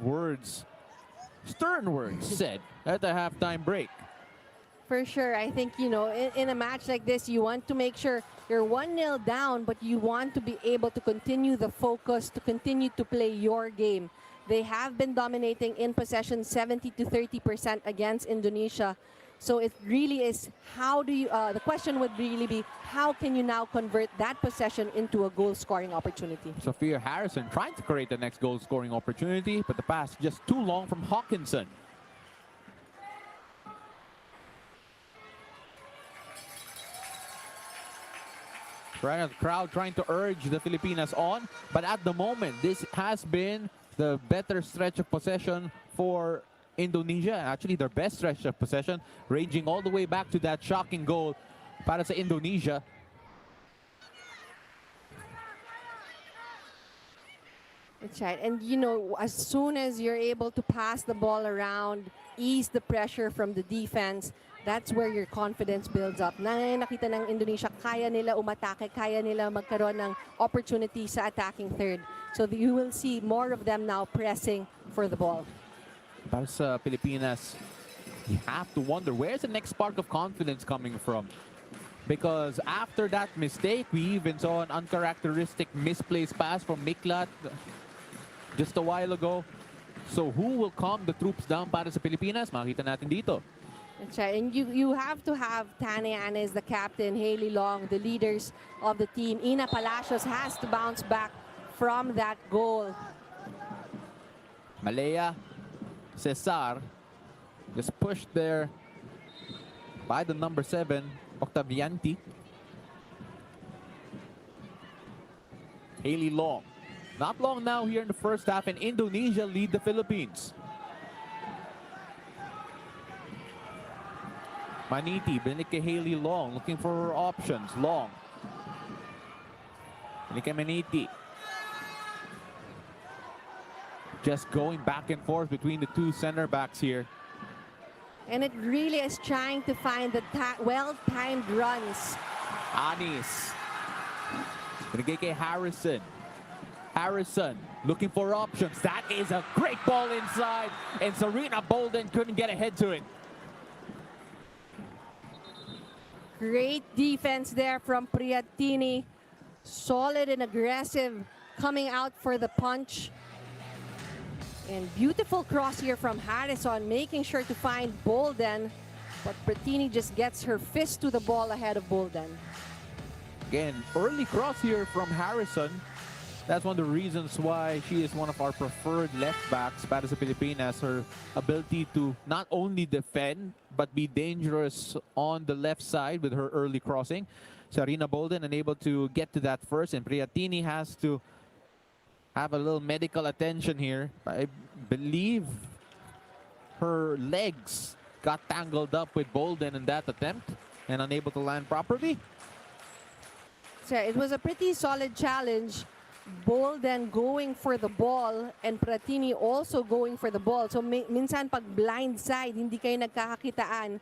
Speaker 1: stern words said at the halftime break.
Speaker 3: For sure. I think, in a match like this, you want to make sure you're 1-0 down, but you want to be able to continue the focus, to continue to play your game. They have been dominating in possession 70 to 30% against Indonesia. So it really is, the question would really be, how can you now convert that possession into a goal-scoring opportunity?
Speaker 1: Sophia Harrison trying to create the next goal-scoring opportunity, but the pass just too long from Hawkinson. The crowd trying to urge the Filipinas on, but at the moment, this has been the better stretch of possession for Indonesia. Actually, their best stretch of possession, ranging all the way back to that shocking goal para sa Indonesia.
Speaker 3: That's right. And, as soon as you're able to pass the ball around, ease the pressure from the defense, that's where your confidence builds up. Nakita ng Indonesia, kaya nila umatake, kaya nila magkaroon ng opportunity sa attacking third. So you will see more of them now pressing for the ball.
Speaker 1: Para sa Pilipinas, you have to wonder, where's the next spark of confidence coming from? Because after that mistake, we even saw an uncharacteristic misplaced pass from Miklat just a while ago. So who will calm the troops down para sa Pilipinas? Makita natin dito.
Speaker 3: That's right. And you have to have Tane Anes, the captain, Haley Long, the leaders of the team. Ina Palacios has to bounce back from that goal.
Speaker 1: Malaya, Cesar, just pushed there by the number 7, Octavianti. Haley Long. Not long now here in the first half, and Indonesia lead the Philippines. Maniti, binalik kay Haley Long, looking for her options. Long. Binalik kay Maniti. Just going back and forth between the two center backs here.
Speaker 3: And it really is trying to find the well-timed runs.
Speaker 1: Anis. Binigay kay Harrison. Harrison looking for options. That is a great ball inside. And Serena Bolden couldn't get ahead to it.
Speaker 3: Great defense there from Priatini. Solid and aggressive, coming out for the punch. And beautiful cross here from Harrison, making sure to find Bolden. But Priatini just gets her fist to the ball ahead of Bolden.
Speaker 1: Again, early cross here from Harrison. That's one of the reasons why she is one of our preferred left backs para sa Pilipinas. Her ability to not only defend, but be dangerous on the left side with her early crossing. Serena Bolden unable to get to that first, and Priatini has to have a little medical attention here. I believe her legs got tangled up with Bolden in that attempt and unable to land properly.
Speaker 3: So it was a pretty solid challenge. Bolden going for the ball and Priatini also going for the ball. So minsan pag blind side, hindi kayo nagkakakitaan.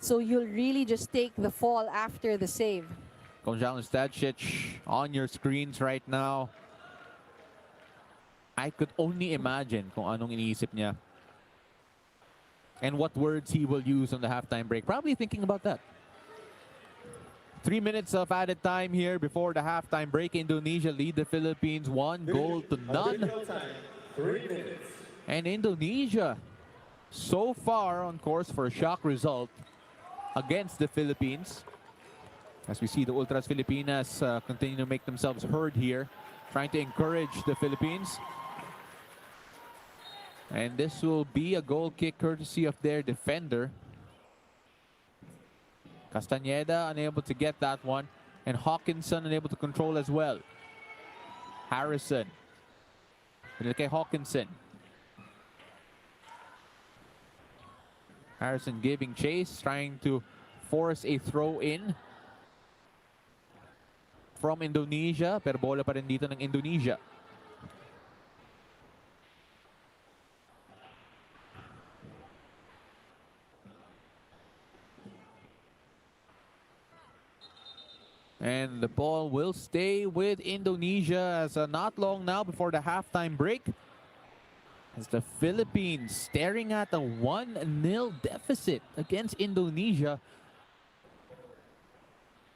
Speaker 3: So you'll really just take the fall after the save.
Speaker 1: Konjal Stadcic on your screens right now. I could only imagine kung anong iniisip niya and what words he will use on the halftime break. Probably thinking about that. 3 minutes of added time here before the halftime break. Indonesia lead the Philippines 1-0.
Speaker 4: 3 minutes.
Speaker 1: And Indonesia so far on course for a shock result against the Philippines. As we see the Ultras Filipinas continue to make themselves heard here, trying to encourage the Philippines. And this will be a goal kick courtesy of their defender. Castañeda unable to get that one. And Hawkinson unable to control as well. Harrison. Look at Hawkinson. Harrison giving chase, trying to force a throw in from Indonesia. Pero bola pa rin dito ng Indonesia. And the ball will stay with Indonesia as not long now before the halftime break. As the Philippines staring at a 1-0 deficit against Indonesia.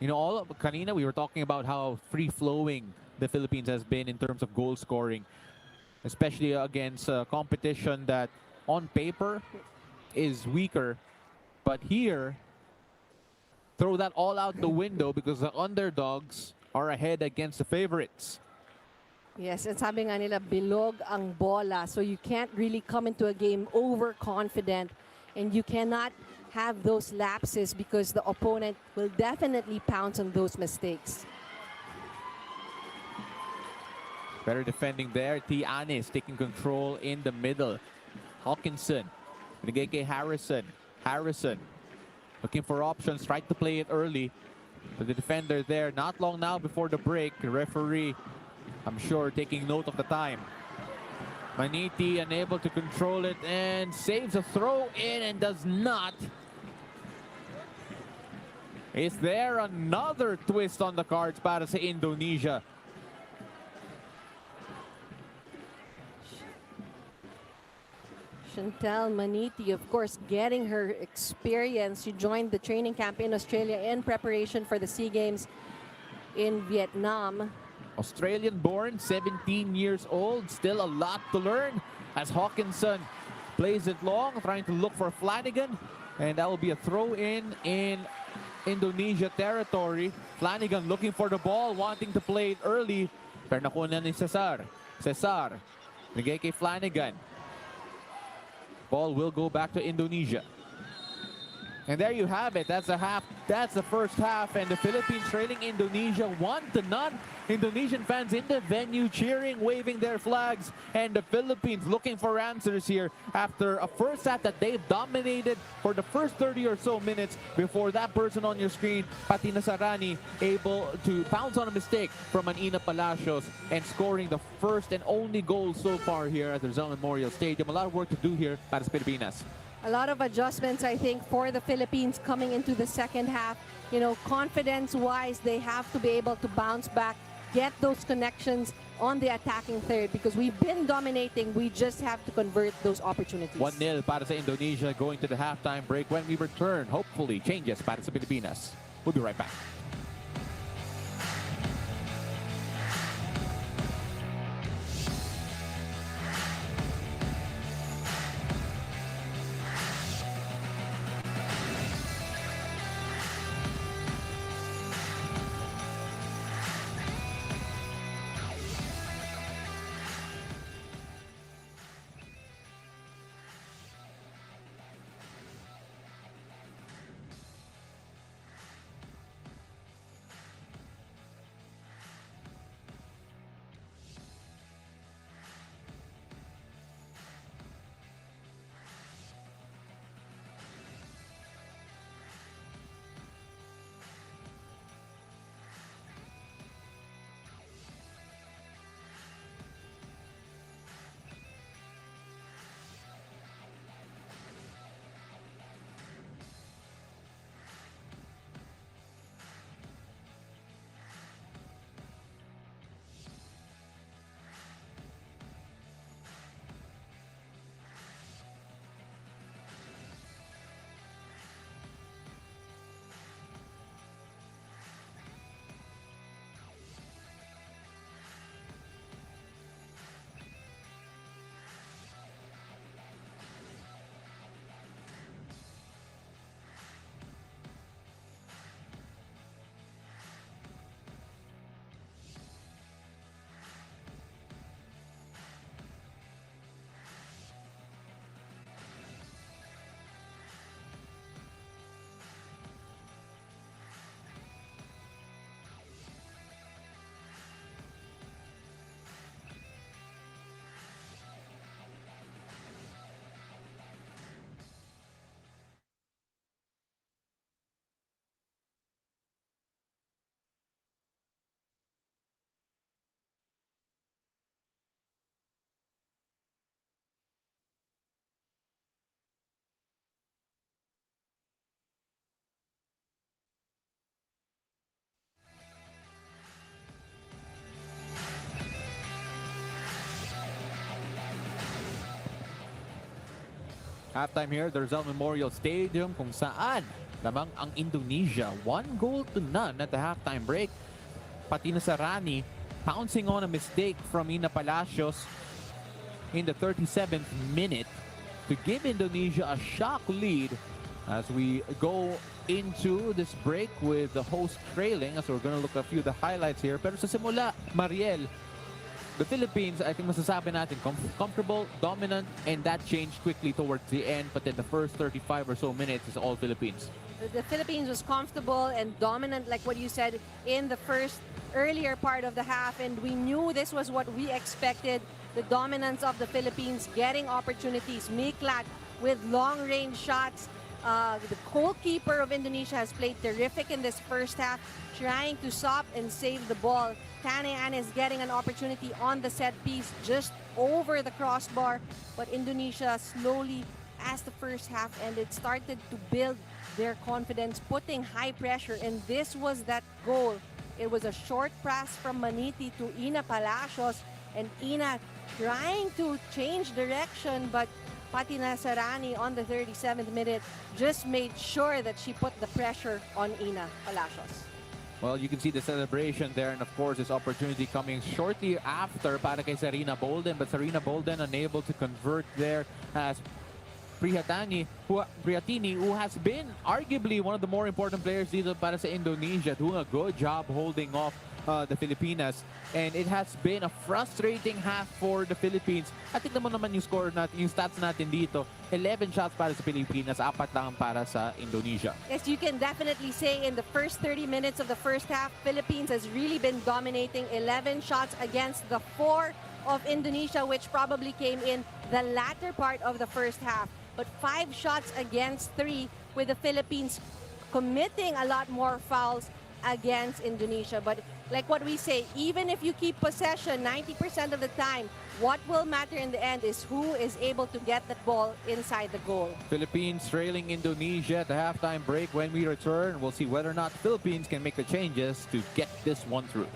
Speaker 1: You know, kanina we were talking about how free-flowing the Philippines has been in terms of goal scoring. Especially against competition that on paper is weaker. But here, throw that all out the window because the underdogs are ahead against the favorites.
Speaker 3: Yes, and sabi nga nila, bilog ang bola. So you can't really come into a game overconfident. And you cannot have those lapses because the opponent will definitely pounce on those mistakes.
Speaker 1: Better defending there. Tianes taking control in the middle. Hawkinson. Binigay kay Harrison. Harrison. Looking for options, tried to play it early. But the defender there, not long now before the break. The referee, I'm sure, taking note of the time. Maniti unable to control it and saves a throw in and does not. Is there another twist on the cards para sa Indonesia?
Speaker 3: Chantel Maniti, of course, getting her experience. She joined the training camp in Australia in preparation for the SEA Games in Vietnam.
Speaker 1: Australian-born, 17 years old, still a lot to learn as Hawkinson plays it long, trying to look for Flanagan, and that will be a throw-in in Indonesia territory. Flanagan looking for the ball, wanting to play it early, pero nakuha ni Cesar. Cesar, bigay kay Flanagan. Ball will go back to Indonesia. And there you have it. That's a half. That's the first half, and the Philippines trailing Indonesia 1-0. Indonesian fans in the venue cheering, waving their flags, and the Philippines looking for answers here after a first half that they've dominated for the first 30 or so minutes. Before that person on your screen, Patina Sarani, able to bounce on a mistake from an Ina Palacios and scoring the first and only goal so far here at the Rizal Memorial Stadium. A lot of work to do here para sa Pilipinas.
Speaker 3: A lot of adjustments, I think, for the Philippines coming into the second half. You know, confidence-wise, they have to be able to bounce back, get those connections on the attacking third, because we've been dominating. We just have to convert those opportunities.
Speaker 1: 1-0 para sa Indonesia going to the halftime break. When we return, hopefully, changes para sa Pilipinas. We'll be right back. Halftime here, the Rizal Memorial Stadium, kung saan lamang ang Indonesia 1-0 at the halftime break. Patina Sarani pouncing on a mistake from Ina Palacios in the 37th minute to give Indonesia a shock lead as we go into this break with the host trailing. As we're going to look at a few of the highlights here. Pero sa simula, Mariel, the Philippines, I think masasabi natin, comfortable, dominant, and that changed quickly towards the end. But then the first 35 or so minutes is all Philippines.
Speaker 3: The Philippines was comfortable and dominant, like what you said, in the first earlier part of the half. And we knew this was what we expected. The dominance of the Philippines, getting opportunities. Miklat with long-range shots. The goalkeeper of Indonesia has played terrific in this first half, trying to stop and save the ball. Tanean is getting an opportunity on the set piece just over the crossbar, but Indonesia slowly, as the first half ended, started to build their confidence, putting high pressure, and this was that goal. It was a short pass from Maniti to Ina Palacios, and Ina trying to change direction, but pati na Sarani on the 37th minute just made sure that she put the pressure on Ina Palacios.
Speaker 1: Well, you can see the celebration there, and of course, this opportunity coming shortly after para kay Sarina Bolden, but Sarina Bolden unable to convert there as Prihatini, who has been arguably one of the more important players dito para sa Indonesia, doing a good job holding off the Filipinas. And it has been a frustrating half for the Philippines. At tignan mo naman yung score natin, yung stats natin dito. 11 shots para sa Pilipinas, 4 lang para sa Indonesia.
Speaker 3: Yes, you can definitely say in the first 30 minutes of the first half, Philippines has really been dominating. 11 shots against the 4 of Indonesia, which probably came in the latter part of the first half. But 5 shots against 3, with the Philippines committing a lot more fouls against Indonesia. But like what we say, even if you keep possession 90% of the time, what will matter in the end is who is able to get that ball inside the goal.
Speaker 1: Philippines trailing Indonesia at the halftime break. When we return, we'll see whether or not Philippines can make the changes to get this one through.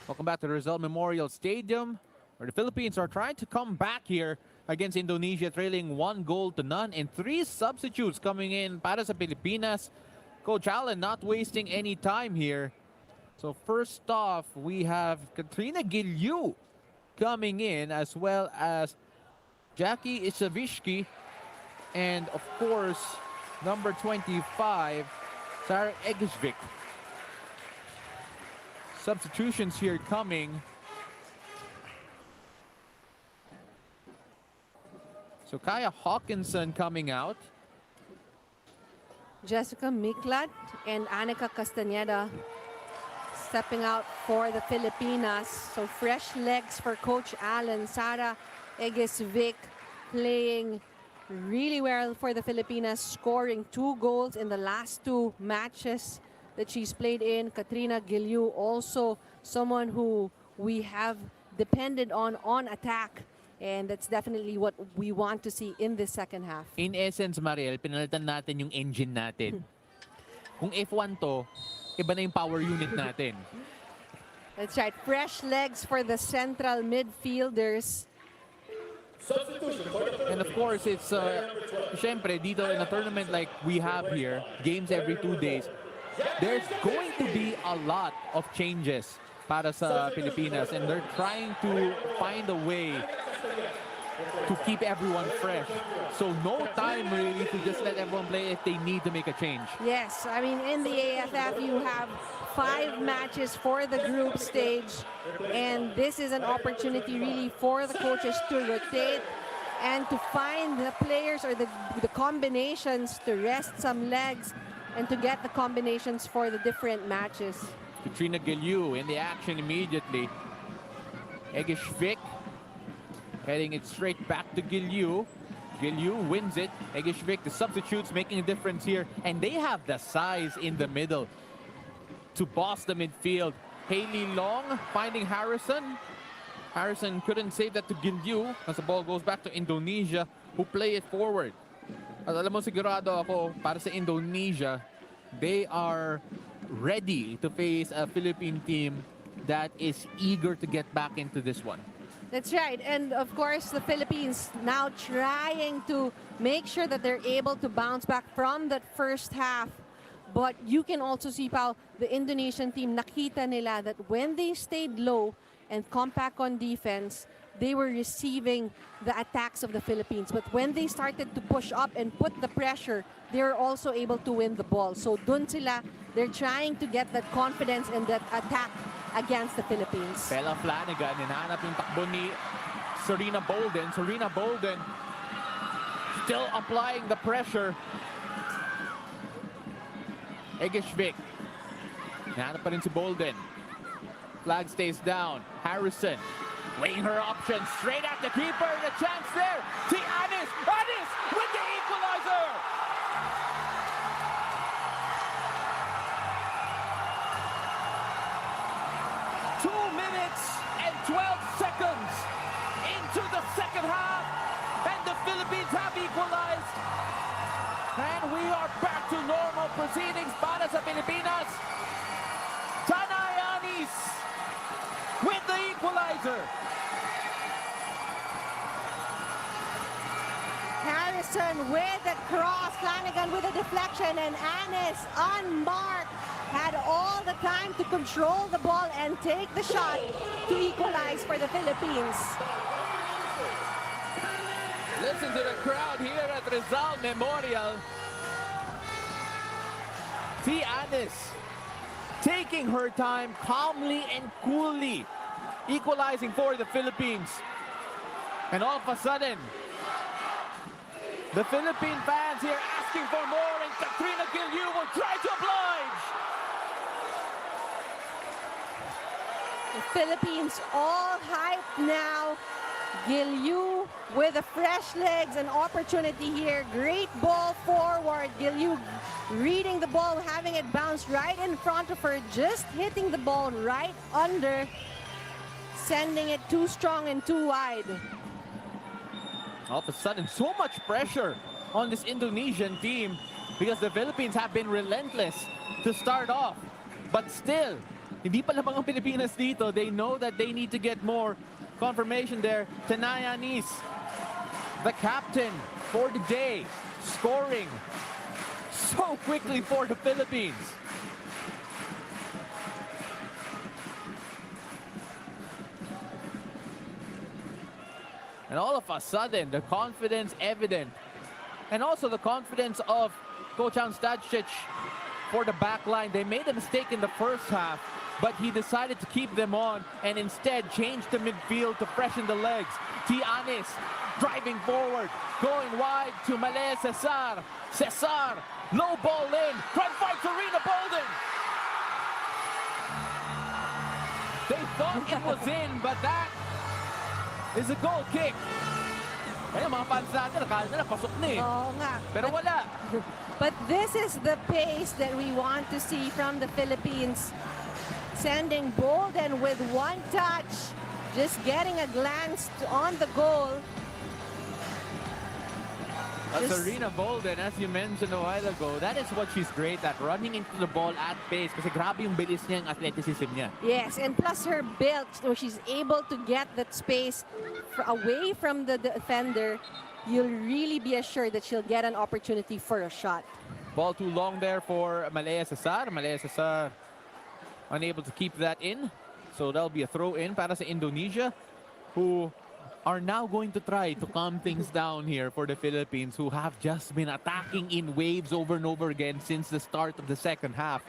Speaker 1: Welcome back to the Rizal Memorial Stadium, where the Philippines are trying to come back here against Indonesia, trailing 1-0 and 3 substitutes coming in para sa Pilipinas. Coach Allen not wasting any time here. So first off, we have Katrina Gilyu coming in, as well as Jackie Isavishki, and of course, number 25, Sarah Egisvik. Substitutions here coming. So Kaya Hawkinson coming out.
Speaker 3: Jessica Miklat and Anika Castañeda stepping out for the Filipinas. So fresh legs for Coach Allen. Sara Egisvik playing really well for the Filipinas, scoring 2 goals in the last 2 matches that she's played in. Katrina Gilyu, also someone who we have depended on attack. And that's definitely what we want to see in this second half.
Speaker 1: In essence, Mariel, pinalitan natin yung engine natin. Kung F1 to, iba na yung power unit natin.
Speaker 3: That's right. Fresh legs for the central midfielders.
Speaker 1: And of course, it's, syempre, dito in a tournament like we have here, games every 2 days, there's going to be a lot of changes para sa Pilipinas, and they're trying to find a way to keep everyone fresh. So no time really to just let everyone play if they need to make a change.
Speaker 3: Yes, I mean, in the AFF, you have 5 matches for the group stage, and this is an opportunity really for the coaches to rotate and to find the players or the combinations, to rest some legs and to get the combinations for the different matches.
Speaker 1: Katrina Gilyu in the action immediately. Egisvik heading it straight back to Gilyu. Gilyu wins it. Egisvik, the substitutes, making a difference here. And they have the size in the middle to boss the midfield. Hailey Long finding Harrison. Harrison couldn't save that to Gilyu as the ball goes back to Indonesia, who play it forward. At alam mo, sigurado ako, para sa Indonesia, they are ready to face a Philippine team that is eager to get back into this one.
Speaker 3: That's right. And of course, the Philippines now trying to make sure that they're able to bounce back from that first half. But you can also see, Pao, the Indonesian team, nakita nila that when they stayed low and compact on defense, they were receiving the attacks of the Philippines. But when they started to push up and put the pressure, they were also able to win the ball. So dun sila, they're trying to get that confidence and that attack against the Philippines.
Speaker 1: Bella Flanagan, hinahanap yung takbo ni Serena Bolden. Serena Bolden still applying the pressure. Egisvik, hinahanap pa rin si Bolden. Flag stays down. Harrison weighing her options straight at the keeper. The chance there. See Anis. Anis with the equalizer. Two minutes and 12 seconds into the second half, and the Philippines have equalized. And we are back to normal proceedings para sa Pilipinas. Tanay Anis with the equalizer.
Speaker 3: Harrison with the cross, Flanagan with a deflection, and Anis unmarked had all the time to control the ball and take the shot to equalize for the Philippines.
Speaker 1: Listen to the crowd here at Rizal Memorial. See Anis taking her time calmly and coolly, equalizing for the Philippines. And all of a sudden, the Philippine fans here asking for more, and Katrina Gilyu will try to oblige.
Speaker 3: The Philippines all hyped now. Gilyu with the fresh legs, an opportunity here. Great ball forward. Gilyu reading the ball, having it bounce right in front of her, just hitting the ball right under, sending it too strong and too wide.
Speaker 1: All of a sudden, so much pressure on this Indonesian team because the Philippines have been relentless to start off. But still, Hindi pa lamang ang Pilipinas dito. They know that they need to get more confirmation there. Tenaya Anis, the captain for the day, scoring so quickly for the Philippines. And all of a sudden, the confidence evident. And also the confidence of Coach Stadcic for the back line. They made a mistake in the first half, but he decided to keep them on and instead changed the midfield to freshen the legs. Tianis driving forward, going wide to Malaya Cesar. Cesar, low ball in, trying to fight Serena Bolden. They thought it was in, but that is a goal kick. Ayun, mga fans natin, nakala nila, pasok na eh.
Speaker 3: Oo nga.
Speaker 1: Pero wala.
Speaker 3: But this is the pace that we want to see from the Philippines. Sending Bolden with one touch, just getting a glance on the goal.
Speaker 1: Serena Bolden, as you mentioned a while ago, that is what she's great at, running into the ball at pace kasi grabe yung bilis niya, yung athleticism niya.
Speaker 3: Yes, and plus her build, so she's able to get that space away from the defender. You'll really be assured that she'll get an opportunity for a shot.
Speaker 1: Ball too long there for Malaya Cesar. Malaya Cesar unable to keep that in. So that'll be a throw in para sa Indonesia, who are now going to try to calm things down here for the Philippines, who have just been attacking in waves over and over again since the start of the second half.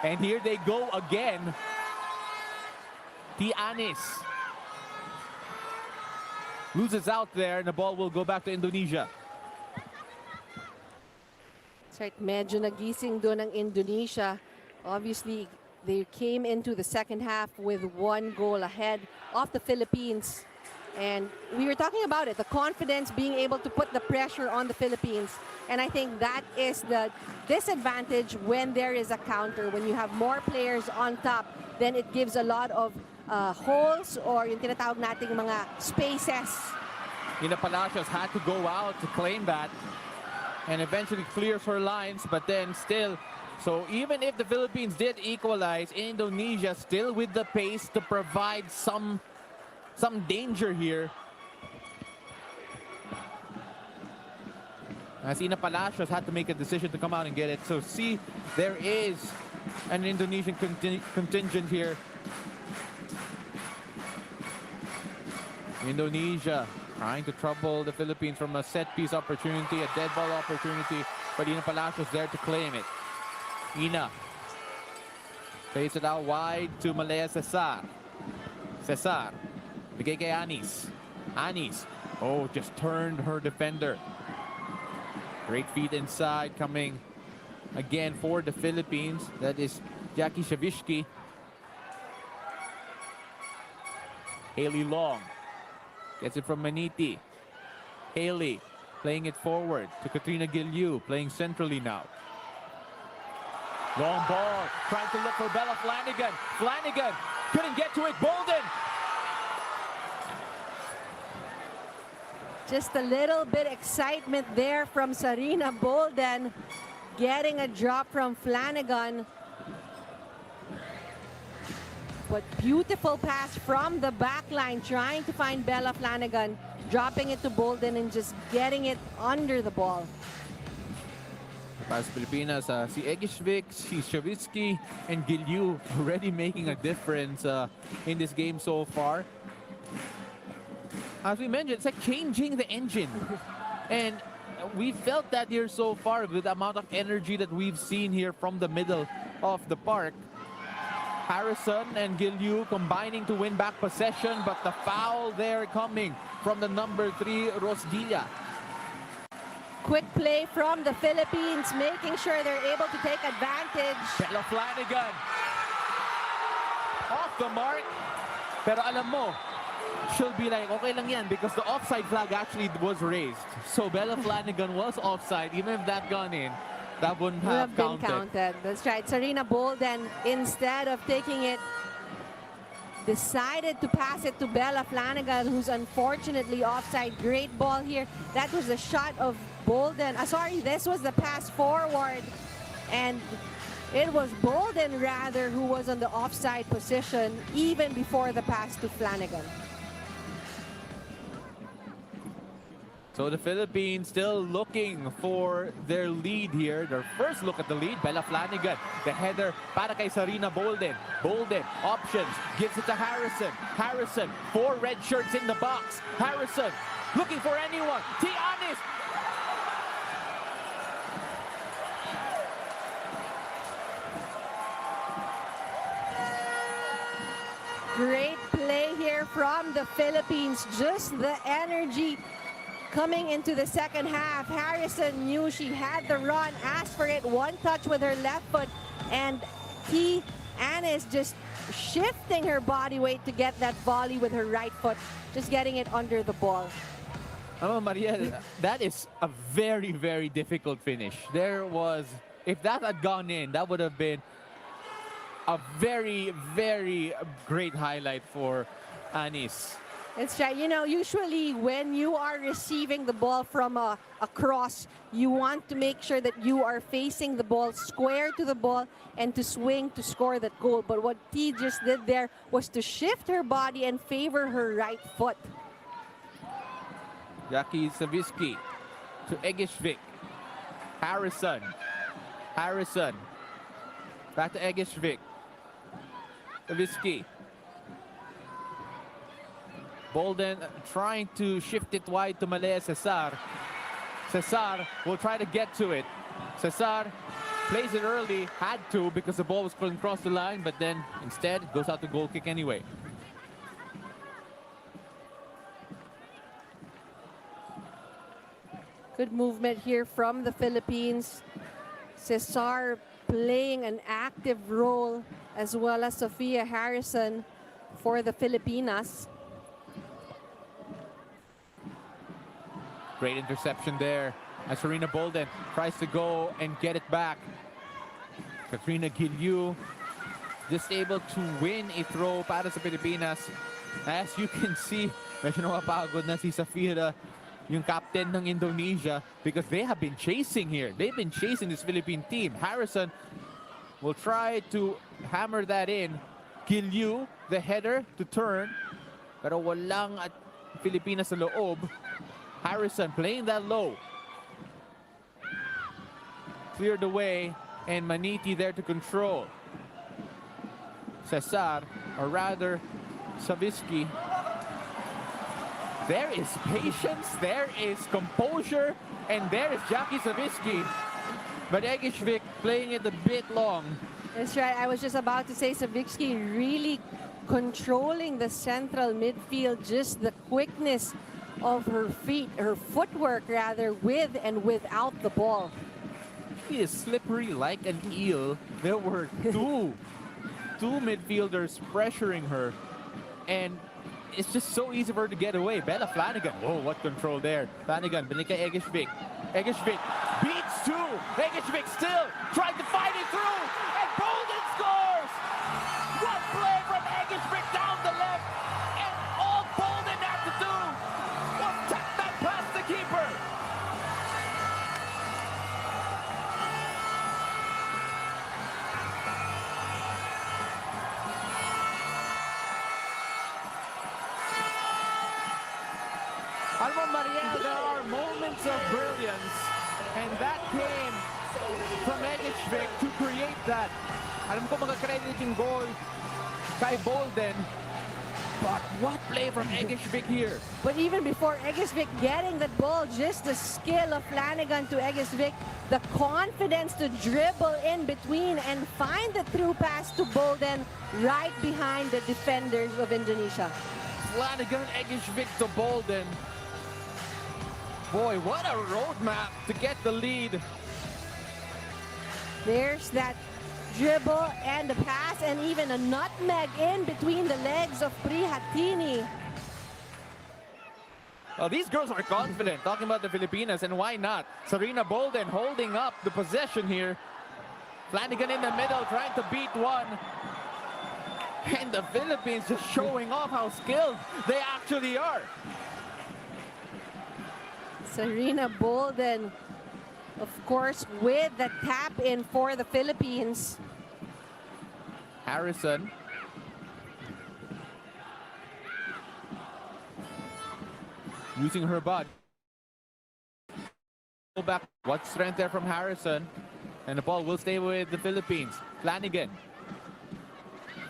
Speaker 1: And here they go again. Tianis loses out there, and the ball will go back to Indonesia.
Speaker 3: That's right, medyo nagising doon ang Indonesia. Obviously, they came into the second half with one goal ahead of the Philippines. And we were talking about it, the confidence, being able to put the pressure on the Philippines. And I think that is the disadvantage when there is a counter. When you have more players on top, then it gives a lot of holes, or yung tinatawag nating mga spaces.
Speaker 1: Ina Palacios had to go out to claim that and eventually clears her lines, but then still, so even if the Philippines did equalize, Indonesia still with the pace to provide some danger here. As Ina Palacios had to make a decision to come out and get it. So see, there is an Indonesian contingent here. Indonesia trying to trouble the Philippines from a set-piece opportunity, a dead ball opportunity, but Ina Palacios there to claim it. Ina plays it out wide to Malaya Cesar. Cesar, bigay kay Anis. Anis, oh, just turned her defender. Great feed inside coming again for the Philippines. That is Jackie Shavishki. Haley Long gets it from Maniti. Haley playing it forward to Katrina Giliu, playing centrally now. Long ball, trying to look for Bella Flanagan. Flanagan couldn't get to it. Bolden.
Speaker 3: Just a little bit excitement there from Serena Bolden, getting a drop from Flanagan. But beautiful pass from the back line, trying to find Bella Flanagan, dropping it to Bolden and just getting it under the ball.
Speaker 1: Para sa Pilipinas, si Egishvik, si Shavitsky, and Giliu already making a difference in this game so far. As we mentioned, it's like changing the engine. And we felt that here so far with the amount of energy that we've seen here from the middle of the park. Harrison and Giliu combining to win back possession, but the foul there coming from the number 3, Rosdilla.
Speaker 3: Quick play from the Philippines, making sure they're able to take advantage.
Speaker 1: Bella Flanagan off the mark. Pero alam mo, she'll be like, okay lang yan, because the offside flag actually was raised. So Bella Flanagan was offside. Even if that gone in, that wouldn't have
Speaker 3: been counted. That's right. Serena Bolden, instead of taking it, decided to pass it to Bella Flanagan, who's unfortunately offside. Great ball here. That was a shot of Bolden. Sorry, this was the pass forward. And It was Bolden, rather, who was on the offside position even before the pass to Flanagan.
Speaker 1: So the Philippines still looking for their lead here. Their first look at the lead. Bella Flanagan. The header para kay Sarina Bolden. Bolden, options. Gives it to Harrison. Harrison, 4 red shirts in the box. Harrison, looking for anyone. Tianis.
Speaker 3: Great play here from the Philippines. Just the energy coming into the second half. Harrison knew she had the run, asked for it, one touch with her left foot, and Tianis just shifting her body weight to get that volley with her right foot, just getting it under the ball.
Speaker 1: Mariel, that is a very, very difficult finish. There was, if that had gone in, that would have been a very, very great highlight for Anis.
Speaker 3: It's right. You know, usually when you are receiving the ball from a cross, you want to make sure that you are facing the ball square to the ball and to swing to score that goal. But what T just did there was to shift her body and favor her right foot.
Speaker 1: Jackie Savitsky to Egishvik. Harrison. Harrison. Back to Egishvik. Savitsky. Bolden trying to shift it wide to Malaya Cesar. Cesar will try to get to it. Cesar plays it early, had to because the ball was going across the line, but then instead goes out to goal kick anyway.
Speaker 3: Good movement here from the Philippines. Cesar playing an active role, as well as Sophia Harrison for the Filipinas.
Speaker 1: Great interception there as Serena Bolden tries to go and get it back. Katrina Giliu just able to win a throw para sa Pilipinas. As you can see, medyo napapagod na si Safira, yung captain ng Indonesia, because they have been chasing here. They've been chasing this Philippine team. Harrison will try to hammer that in. Giliu, the header to turn, pero walang at Pilipinas sa loob. Harrison playing that low. Cleared away, and Maniti there to control. Cesar, or rather, Savitsky. There is patience, there is composure, and there is Jackie Savitsky. But Egishvik playing it a bit long.
Speaker 3: That's right. I was just about to say Savitsky really controlling the central midfield, just the quickness of her feet, her footwork rather, with and without the ball.
Speaker 1: She is slippery like an eel. There were two midfielders pressuring her, and it's just so easy for her to get away. Bella Flanagan, whoa, what control there. Flanagan, binig kay Egishvik. Egishvik beats two. Egishvik still trying to fight it through, and Bolden scores! What play from Egishvik down the left, and all Bolden had to do was tap that past the keeper. Alvon Mariel, there are moments of brilliance, and that came from Egishvik to create that. Alam ko magka-credit yung goal kay Bolden, but what play from Egishvik here?
Speaker 3: But even before Egishvik getting that ball, just the skill of Flanagan to Egishvik, the confidence to dribble in between and find the through pass to Bolden right behind the defenders of Indonesia.
Speaker 1: Flanagan, Egishvik to Bolden. Boy, what a roadmap to get the lead.
Speaker 3: There's that dribble and the pass and even a nutmeg in between the legs of Prihatini.
Speaker 1: Well, these girls are confident, talking about the Filipinas, and why not? Serena Bolden holding up the possession here. Flanagan in the middle, trying to beat one. And the Philippines just showing off how skilled they actually are.
Speaker 3: Serena Bolden Of course, with the tap in for the Philippines.
Speaker 1: Harrison. Using her body. Go back. What strength there from Harrison. And the ball will stay with the Philippines. Flanagan.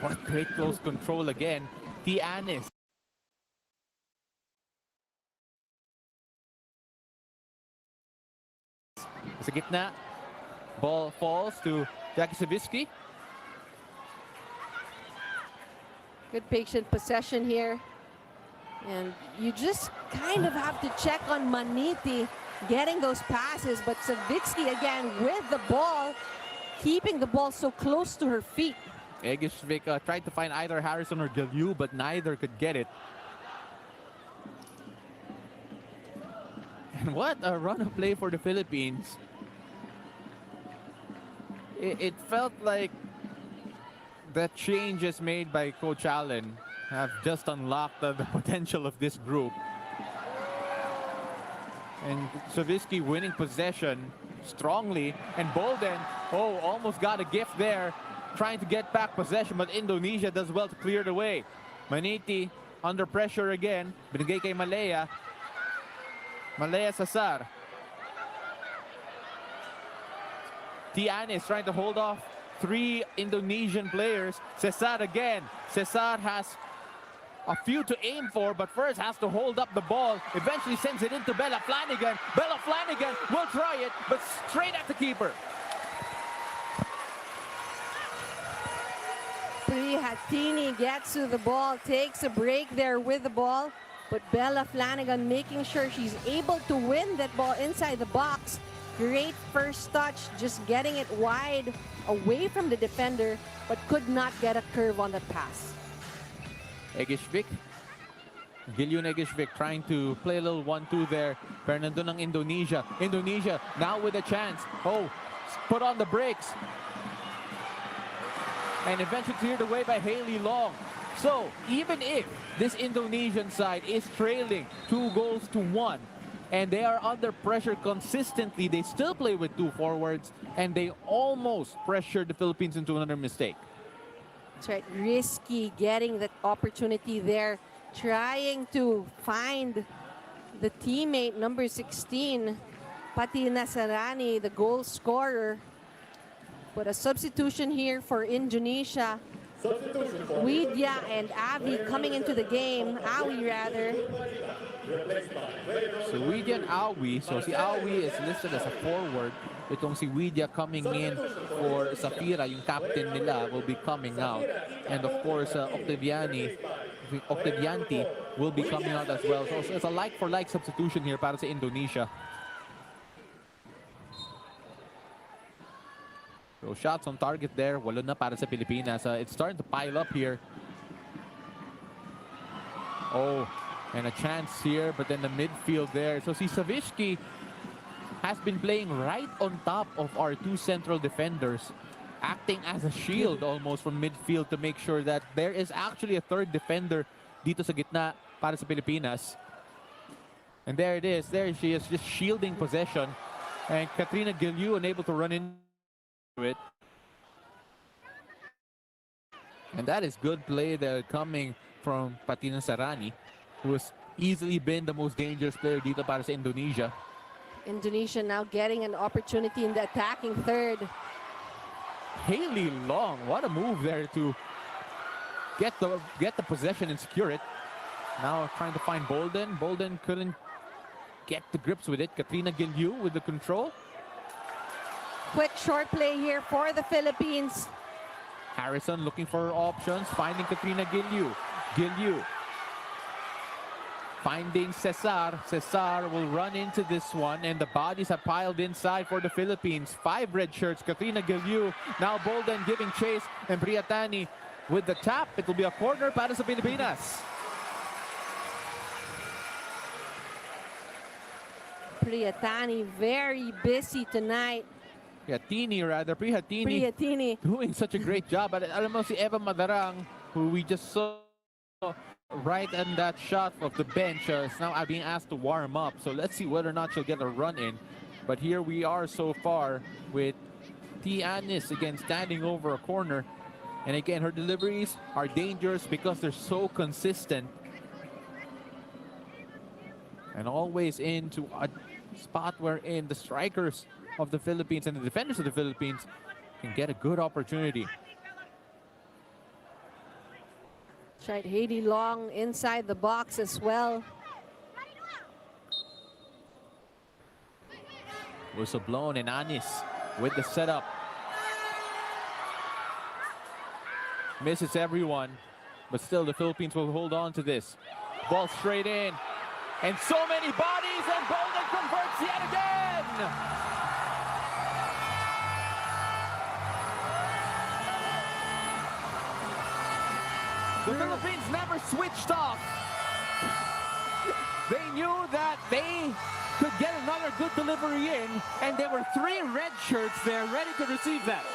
Speaker 1: What great close control again. Tianis. Sa gitna. Ball falls to Jackie Savitsky.
Speaker 3: Good patient possession here. And you just kind of have to check on Maniti getting those passes. But Savitsky again with the ball, keeping the ball so close to her feet.
Speaker 1: Egishvik tried to find either Harrison or Gilyu, but neither could get it. And what a run of play for the Philippines. It felt like the changes made by Coach Allen have just unlocked the potential of this group. And Savitsky winning possession strongly. And Bolden, almost got a gift there, trying to get back possession, but Indonesia does well to clear the way. Maniti under pressure again. Binigay kay Malaya. Malaya Cesar. Tianis trying to hold off 3 Indonesian players. Cesar again. Cesar has a few to aim for, but first has to hold up the ball. Eventually sends it into Bella Flanagan. Bella Flanagan will try it, but straight at the keeper.
Speaker 3: Prihatini gets to the ball, takes a break there with the ball, but Bella Flanagan making sure she's able to win that ball inside the box. Great first touch, just getting it wide away from the defender, but could not get a curve on that pass.
Speaker 1: Egishvik. Gilyun Egishvik trying to play a little 1-2 there. Pero nandun ang Indonesia. Indonesia now with a chance. Put on the brakes. And eventually cleared away by Haley Long. So even if this Indonesian side is trailing 2-1, and they are under pressure consistently, they still play with 2 forwards, and they almost pressured the Philippines into another mistake.
Speaker 3: That's right, risky getting that opportunity there, trying to find the teammate number 16, Pati Nasarani, the goal scorer. But a substitution here for Indonesia. Widya and Avi coming into the game. Awi rather.
Speaker 1: So Widya and Awi. So si Awi is listed as a forward. Itong si Widya coming in for Safira, yung captain nila, will be coming out. And of course, Octavianti will be coming out as well. So it's a like-for-like substitution here para sa Indonesia. So shots on target there, walo na para sa Pilipinas. It's starting to pile up here. And a chance here, but then the midfield there. So si Savitsky has been playing right on top of our 2 central defenders, acting as a shield almost from midfield to make sure that there is actually a 3rd defender dito sa gitna para sa Pilipinas. And there it is. There she is, just shielding possession. And Katrina Gilyu unable to run into it. And that is good play there coming from Patina Sarani, who has easily been the most dangerous player dito para sa Indonesia.
Speaker 3: Indonesia now getting an opportunity in the attacking third.
Speaker 1: Haley Long, what a move there to get the possession and secure it. Now trying to find Bolden. Bolden couldn't get the grips with it. Katrina Gilyu with the control.
Speaker 3: Quick short play here for the Philippines.
Speaker 1: Harrison looking for options, finding Katrina Gilyu. Gilyu finding Cesar. Cesar will run into this one, and the bodies have piled inside for the Philippines. 5 red shirts. Katrina Gilyu. Now Bolden giving chase, and Prihatani with the tap. It will be a corner para sa Pilipinas.
Speaker 3: Prihatani very busy tonight.
Speaker 1: Prihatini doing such a great job. But alam mo si Eva Madarang, who we just saw right in that shot of the bench, is now being asked to warm up. So let's see whether or not she'll get a run in. But here we are so far with Tianis again standing over a corner. And again, her deliveries are dangerous because they're so consistent. And always into a spot wherein the strikers of the Philippines and the defenders of the Philippines can get a good opportunity.
Speaker 3: Tried Haiti Long inside the box as well.
Speaker 1: Whistle blown, and Anis with the setup. Misses everyone, but still the Philippines will hold on to this. Ball straight in, and so many bodies, and Bolden converts yet again! The Philippines never switched off. They knew that they could get another good delivery in, and there were 3 red shirts there ready to receive that.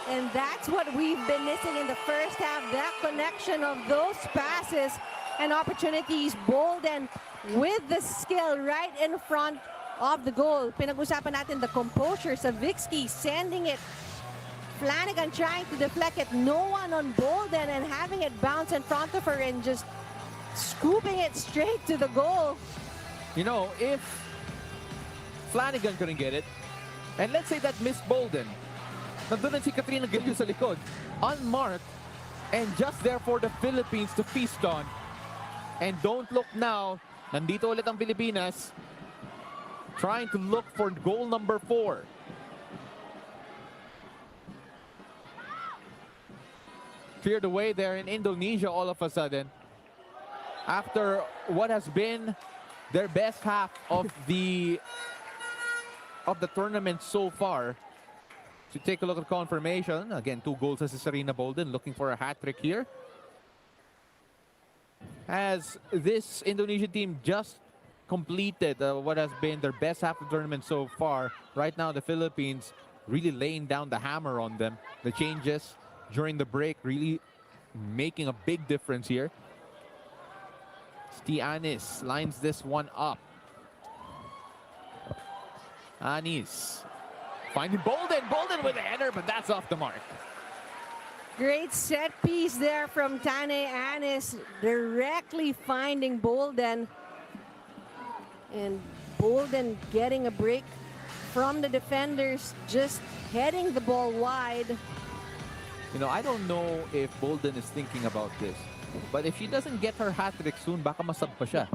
Speaker 3: And that's what we've been missing in the first half, that connection of those passes and opportunities. Bolden with the skill right in front of the goal. Pinag-usapan natin the composure sa Vixky, sending it. Flanagan trying to deflect it. No one on Bolden, and having it bounce in front of her and just scooping it straight to the goal.
Speaker 1: You know, if Flanagan couldn't get it, and let's say that missed Bolden, nandun si Katrina Gilio sa likod, unmarked, and just there for the Philippines to feast on. And don't look now, nandito ulit ang Pilipinas, trying to look for goal number 4. Cleared away there in Indonesia all of a sudden. After what has been their best half of the tournament so far. To take a look at confirmation, again 2 goals as Serena Bolden, looking for a hat-trick here. As this Indonesian team just completed what has been their best half of the tournament so far. Right now the Philippines really laying down the hammer on them. The changes during the break really making a big difference here. Stianis lines this one up. Anis finding Bolden. Bolden with a header, but that's off the mark.
Speaker 3: Great set piece there from Tane Anis, directly finding Bolden. And Bolden getting a break from the defenders, just heading the ball wide.
Speaker 1: You know, I don't know if Bolden is thinking about this, but if she doesn't get her hat-trick soon, baka masab pa siya.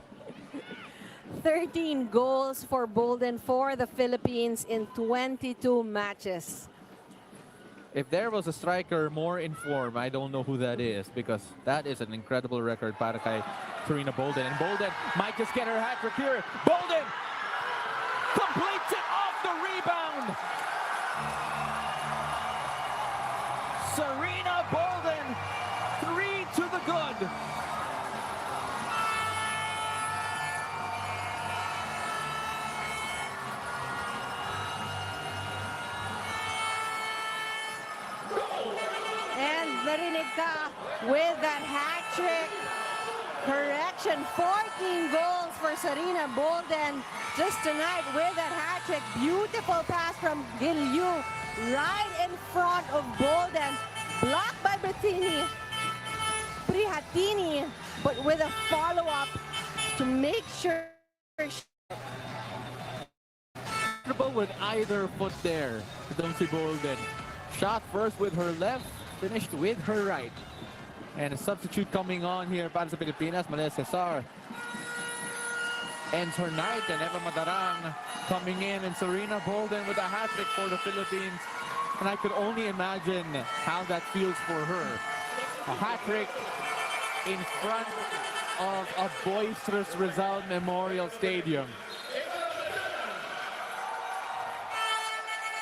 Speaker 3: 13 goals for Bolden for the Philippines in 22 matches.
Speaker 1: If there was a striker more in form, I don't know who that is, because that is an incredible record para kay Serena Bolden. And Bolden might just get her hat-trick here. Bolden completes it off the rebound. Serena Bolden, 3 to the good.
Speaker 3: And narinig ka with that hat trick. Correction, 14 goals for Serena Bolden just tonight with that hat trick. Beautiful pass from Gilyu right in front of Bolden. Blocked by Prihatini, but with a follow-up to make sure.
Speaker 1: With either foot there, Dunsi Bolden. Shot first with her left, finished with her right. And a substitute coming on here para sa Pilipinas, Manila Cesar. Ends her night, and Eva Madarang coming in, and Serena Bolden with a hat-trick for the Philippines. And I could only imagine how that feels for her. A hat-trick in front of a boisterous Rizal Memorial Stadium.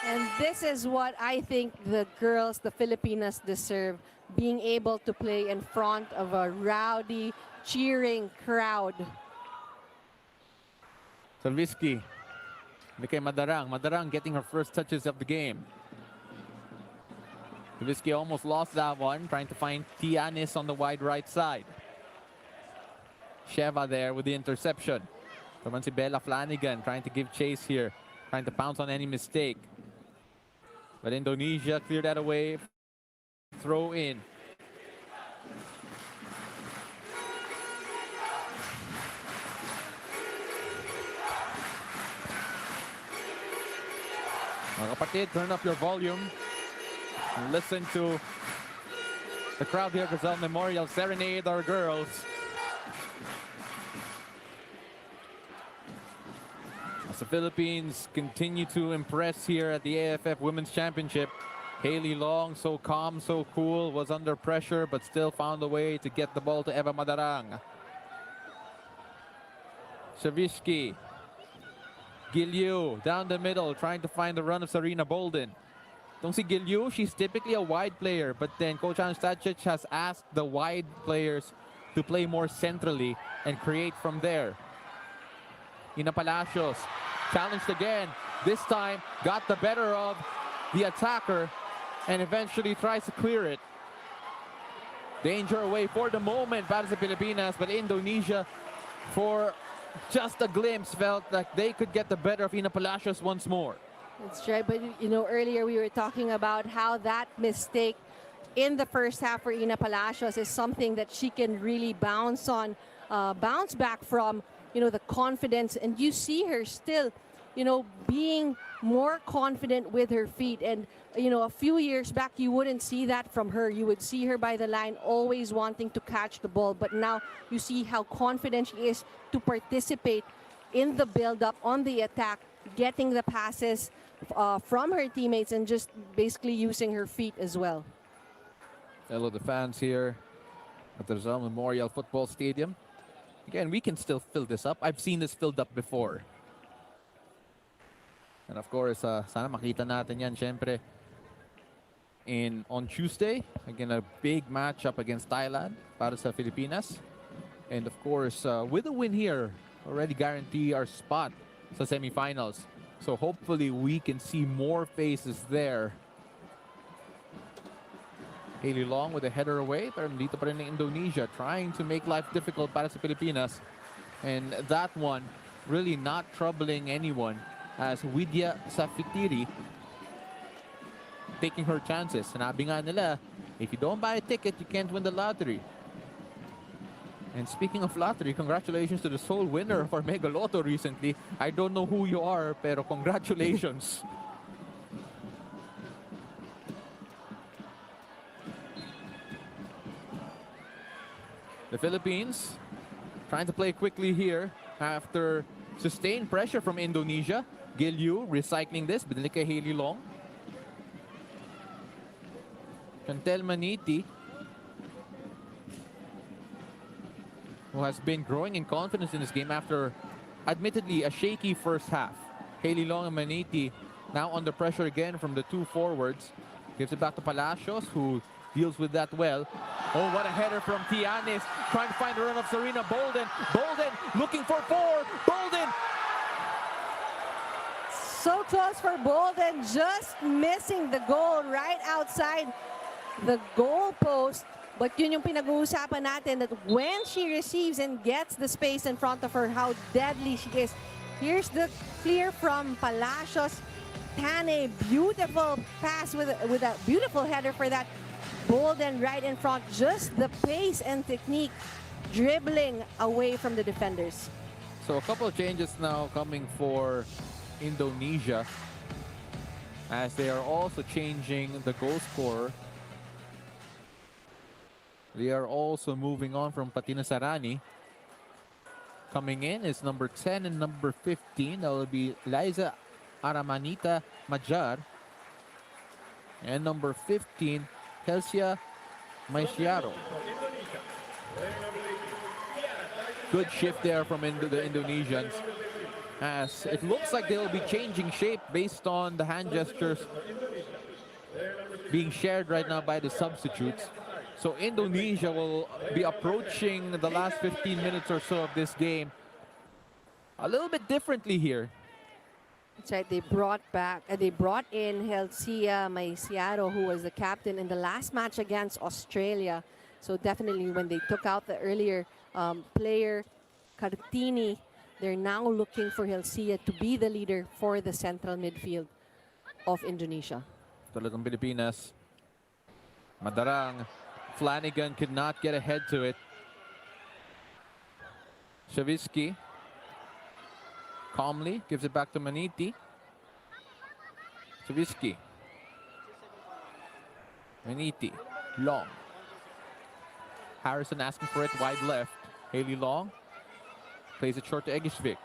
Speaker 3: And this is what I think the girls, the Filipinas, deserve. Being able to play in front of a rowdy, cheering crowd.
Speaker 1: Salvisky. Kay Madarang. Madarang getting her first touches of the game. Salvisky almost lost that one, trying to find Tianis on the wide right side. Sheva there with the interception. Naman si Bella Flanagan trying to give chase here trying to pounce on any mistake. But Indonesia cleared that away. Throw in. Mga kapatid, turn up your volume and listen to the crowd here at Rizal Memorial serenade our girls. As the Philippines continue to impress here at the AFF Women's Championship, Hailey Long, so calm, so cool, was under pressure but still found a way to get the ball to Eva Madarang. Savishki. Gilyu down the middle, trying to find the run of Sarina Bolden. Don't see Gilyu, she's typically a wide player, but then Coach Anstacic has asked the wide players to play more centrally and create from there. Ina Palacios, challenged again. This time, got the better of the attacker and eventually tries to clear it. Danger away for the moment para sa Pilipinas, but Indonesia, for just a glimpse, felt like they could get the better of Ina Palacios once more.
Speaker 3: That's right, but you know, earlier we were talking about how that mistake in the first half for Ina Palacios is something that she can really bounce back from, you know, the confidence. And you see her still, you know, being more confident with her feet. And, you know, a few years back, you wouldn't see that from her. You would see her by the line always wanting to catch the ball. But now you see how confident she is to participate in the build-up, on the attack, getting the passes from her teammates and just basically using her feet as well.
Speaker 1: Hello, the fans here at the Rizal Memorial Football Stadium. Again, we can still fill this up. I've seen this filled up before. And of course, sana makita natin yan, syempre, on Tuesday. Again, a big matchup against Thailand para sa Filipinas. And of course, with a win here, already guarantee our spot sa semifinals. So hopefully we can see more faces there. Hailey Long with a header away, pero dito pa rin ng Indonesia trying to make life difficult para sa Pilipinas. And that one really not troubling anyone, as Widya Safitiri taking her chances. Sinabi nga nila, if you don't buy a ticket, you can't win the lottery. And speaking of lottery, congratulations to the sole winner of our Mega Lotto recently. I don't know who you are, pero congratulations. The Philippines trying to play quickly here after sustained pressure from Indonesia. Gilyu recycling this, binalik kay Hailey Long. Chantel Maniti, who has been growing in confidence in this game after admittedly a shaky first half. Hailey Long and Maniti now under pressure again from the two forwards. Gives it back to Palacios, who deals with that well. Oh, what a header from Tianis, trying to find the run of Sarina Bolden. Bolden looking for four. Bolden!
Speaker 3: So close for Bolden, just missing the goal right outside the goal post. But yun yung pinag-uusapan natin, that when she receives and gets the space in front of her, how deadly she is. Here's the clear from Palacios. Tane, beautiful pass with a beautiful header for that. Bolden right in front, just the pace and technique, dribbling away from the defenders.
Speaker 1: So a couple of changes now coming for Indonesia, as they are also changing the goal scorer. They are also moving on from Patina Sarani. Coming in is number 10 and number 15. That will be Liza Aramanita Majar. And number 15, Helsia Maisiaro. Good shift there from the Indonesians, as it looks like they'll be changing shape based on the hand gestures being shared right now by the substitutes. So Indonesia will be approaching the last 15 minutes or so of this game a little bit differently here.
Speaker 3: That's right. They brought in Helsia Maisiaro, who was the captain in the last match against Australia. So definitely when they took out the earlier player, Cartini, They're now looking for Helsia to be the leader for the central midfield of Indonesia.
Speaker 1: Talagang Pilipinas. Madarang. Flanagan could not get ahead to it. Shavitsky calmly gives it back to Maniti. Shavitsky. Maniti. Long. Harrison asking for it wide left. Haley Long plays it short to Egishvik.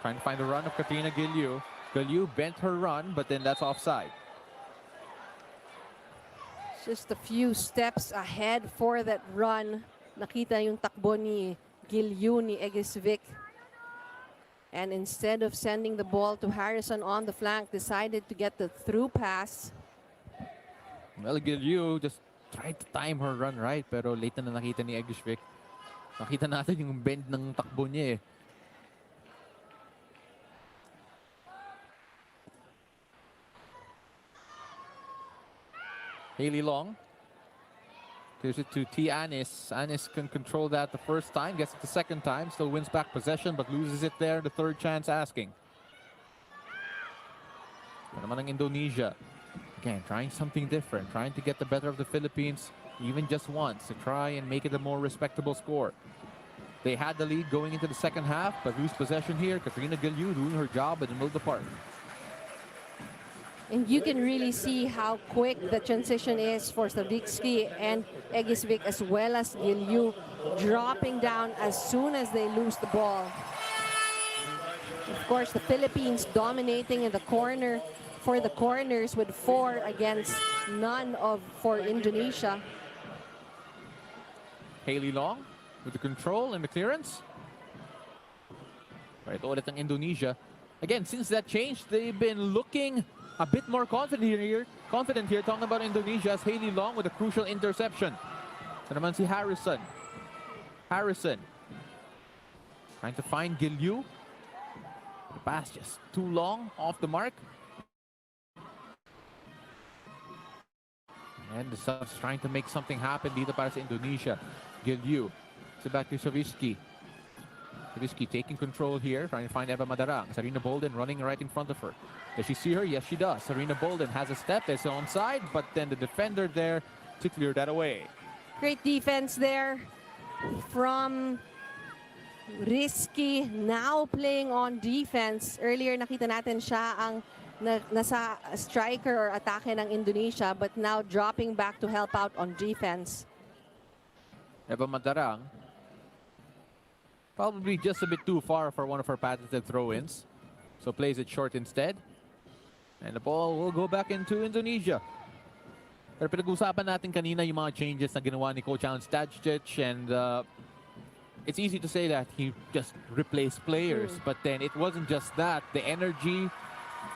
Speaker 1: Trying to find the run of Katrina Gilyu. Gilyu bent her run, but then that's offside.
Speaker 3: Just a few steps ahead for that run. Nakita yung takbo ni Gilyu, ni Egishvik. And instead of sending the ball to Harrison on the flank, decided to get the through pass.
Speaker 1: Well, Gilyu just tried to time her run right, pero late na nakita ni Egishvik. Nakita natin yung bend ng takbo niya eh. Haley Long. Gives it to T. Anis. Anis can control that the first time, gets it the second time, still wins back possession, but loses it there the third chance asking. Ito naman ang Indonesia. Again, trying something different, trying to get the better of the Philippines, even just once, to try and make it a more respectable score. They had the lead going into the second half, but lose possession here. Katrina Gilyu doing her job in the middle of the park.
Speaker 3: And you can really see how quick the transition is for Savitsky and Egishvik, as well as Gilyu, dropping down as soon as they lose the ball. Of course, the Philippines dominating in the corner for the corners with 4 against none for Indonesia.
Speaker 1: Haley Long with the control and the clearance. Right, ulit ang Indonesia. Again, since that change, they've been looking a bit more confident here. Talking about Indonesia as Haley Long with a crucial interception. Ito naman si Harrison. Harrison trying to find Gilyu. The pass just too long, off the mark. And the Subs trying to make something happen dito para sa Indonesia. Gilyu. So back to Shavitsky. Shavitsky taking control here, trying to find Eva Madarang. Sarina Bolden running right in front of her. Does she see her? Yes, she does. Sarina Bolden has a step. It's onside, but then the defender there to clear that away.
Speaker 3: Great defense there from Risky, now playing on defense. Earlier nakita natin siya ang nasa striker or atake ng Indonesia, but now dropping back to help out on defense.
Speaker 1: Eva Madarang, probably just a bit too far for one of her patented throw-ins. So plays it short instead. And the ball will go back into Indonesia. Pero pinag-usapan natin kanina yung mga changes na ginawa ni Coach Alan Stajcic, and it's easy to say that he just replaced players, but then it wasn't just that. The energy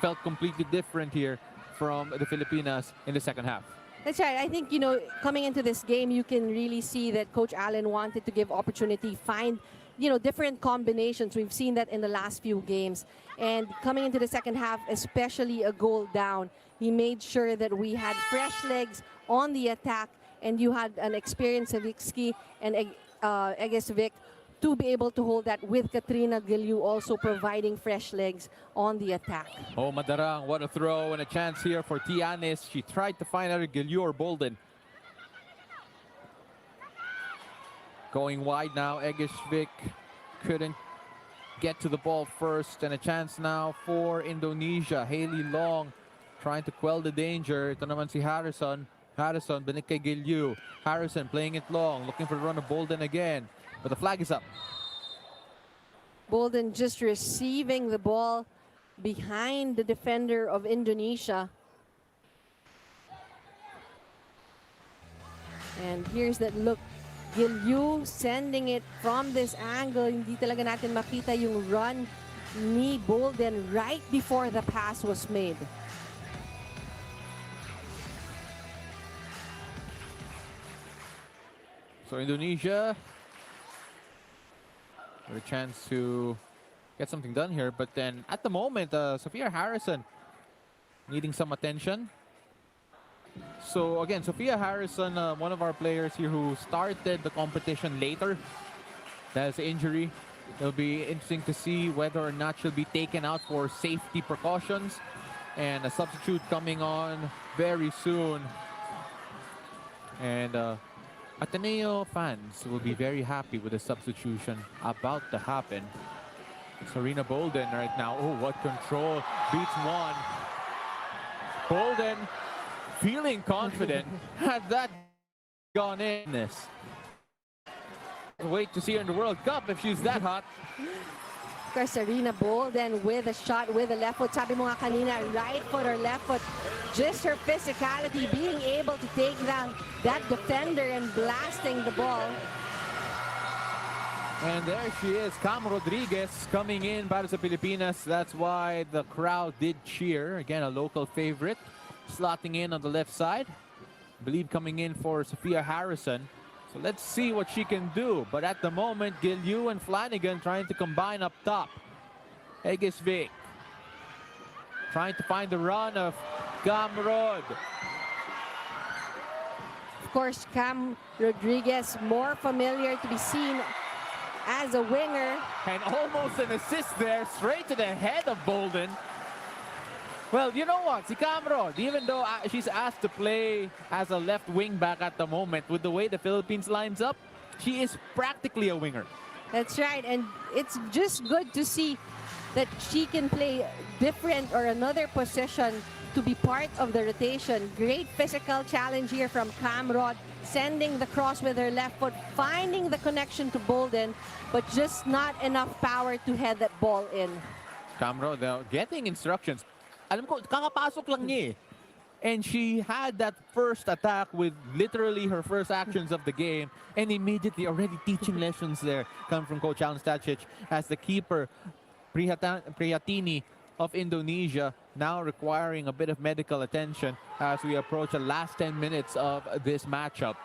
Speaker 1: felt completely different here from the Filipinas in the second half.
Speaker 3: That's right. I think, you know, coming into this game, you can really see that Coach Allen wanted to give opportunity, find, you know, different combinations. We've seen that in the last few games. And coming into the second half, especially a goal down, he made sure that we had fresh legs on the attack, and you had an experienced Savitsky and Egishvik to be able to hold that, with Katrina Gilyu also providing fresh legs on the attack.
Speaker 1: Oh, Madarang, what a throw and a chance here for Tianis. She tried to find either Gilyu or Bolden. Going wide now, Egishvik couldn't get to the ball first, and a chance now for Indonesia. Haley Long trying to quell the danger. Ito naman si Harrison. Harrison, binik kay Gilyu. Harrison playing it long, looking for the run of Bolden again. But the flag is up.
Speaker 3: Bolden just receiving the ball behind the defender of Indonesia. And here's that look. Gilyu sending it from this angle. Hindi talaga natin makita yung run ni Bolden right before the pass was made.
Speaker 1: So Indonesia with a chance to get something done here, but then at the moment, Sophia Harrison needing some attention. So again, Sophia Harrison, one of our players here who started the competition later. That is an injury. It'll be interesting to see whether or not she'll be taken out for safety precautions. And a substitute coming on very soon. And Ateneo fans will be very happy with the substitution about to happen. Serena Bolden right now. Oh, what control. Beats one. Bolden feeling confident. Had that gone in this. Wait to see her in the World Cup if she's that hot.
Speaker 3: Of course, Serena Bolden with a shot with the left foot. Sabi mo nga kanina, right foot or left foot. Just her physicality, being able to take down that defender and blasting the ball.
Speaker 1: And there she is, Cam Rodriguez coming in para sa Pilipinas. That's why the crowd did cheer. Again, a local favorite. Slotting in on the left side. I believe coming in for Sophia Harrison. So let's see what she can do. But at the moment, Gilyu and Flanagan trying to combine up top. Egisvik trying to find the run of Cam Rod.
Speaker 3: Of course, Cam Rodriguez, more familiar to be seen as a winger.
Speaker 1: And almost an assist there, straight to the head of Bolden. Well, you know what, si Cam Rod, even though she's asked to play as a left wing back at the moment, with the way the Philippines lines up, she is practically a winger.
Speaker 3: That's right, and it's just good to see that she can play different or another position to be part of the rotation. Great physical challenge here from Cam Rod, sending the cross with her left foot, finding the connection to Bolden, but just not enough power to head that ball in.
Speaker 1: Cam Rod getting instructions. Alam ko, kakapasok lang niya eh. And she had that first attack with literally her first actions of the game, and immediately already teaching lessons there come from Coach Alan Stacic as the keeper, Priyatini of Indonesia, now requiring a bit of medical attention as we approach the last 10 minutes of this matchup.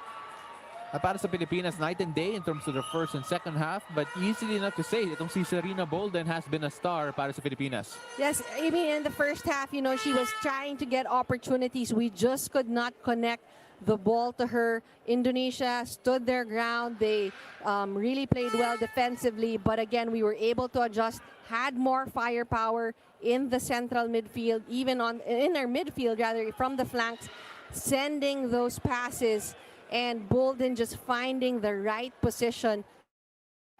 Speaker 1: Para sa Pilipinas, night and day in terms of the first and second half, but easily enough to say, itong si Serena Bolden has been a star para sa Pilipinas.
Speaker 3: Yes, I mean, in the first half, you know, she was trying to get opportunities. We just could not connect the ball to her. Indonesia stood their ground. They really played well defensively, but again, we were able to adjust, had more firepower in the central midfield, even in our midfield, rather, from the flanks, sending those passes, and Bolden just finding the right position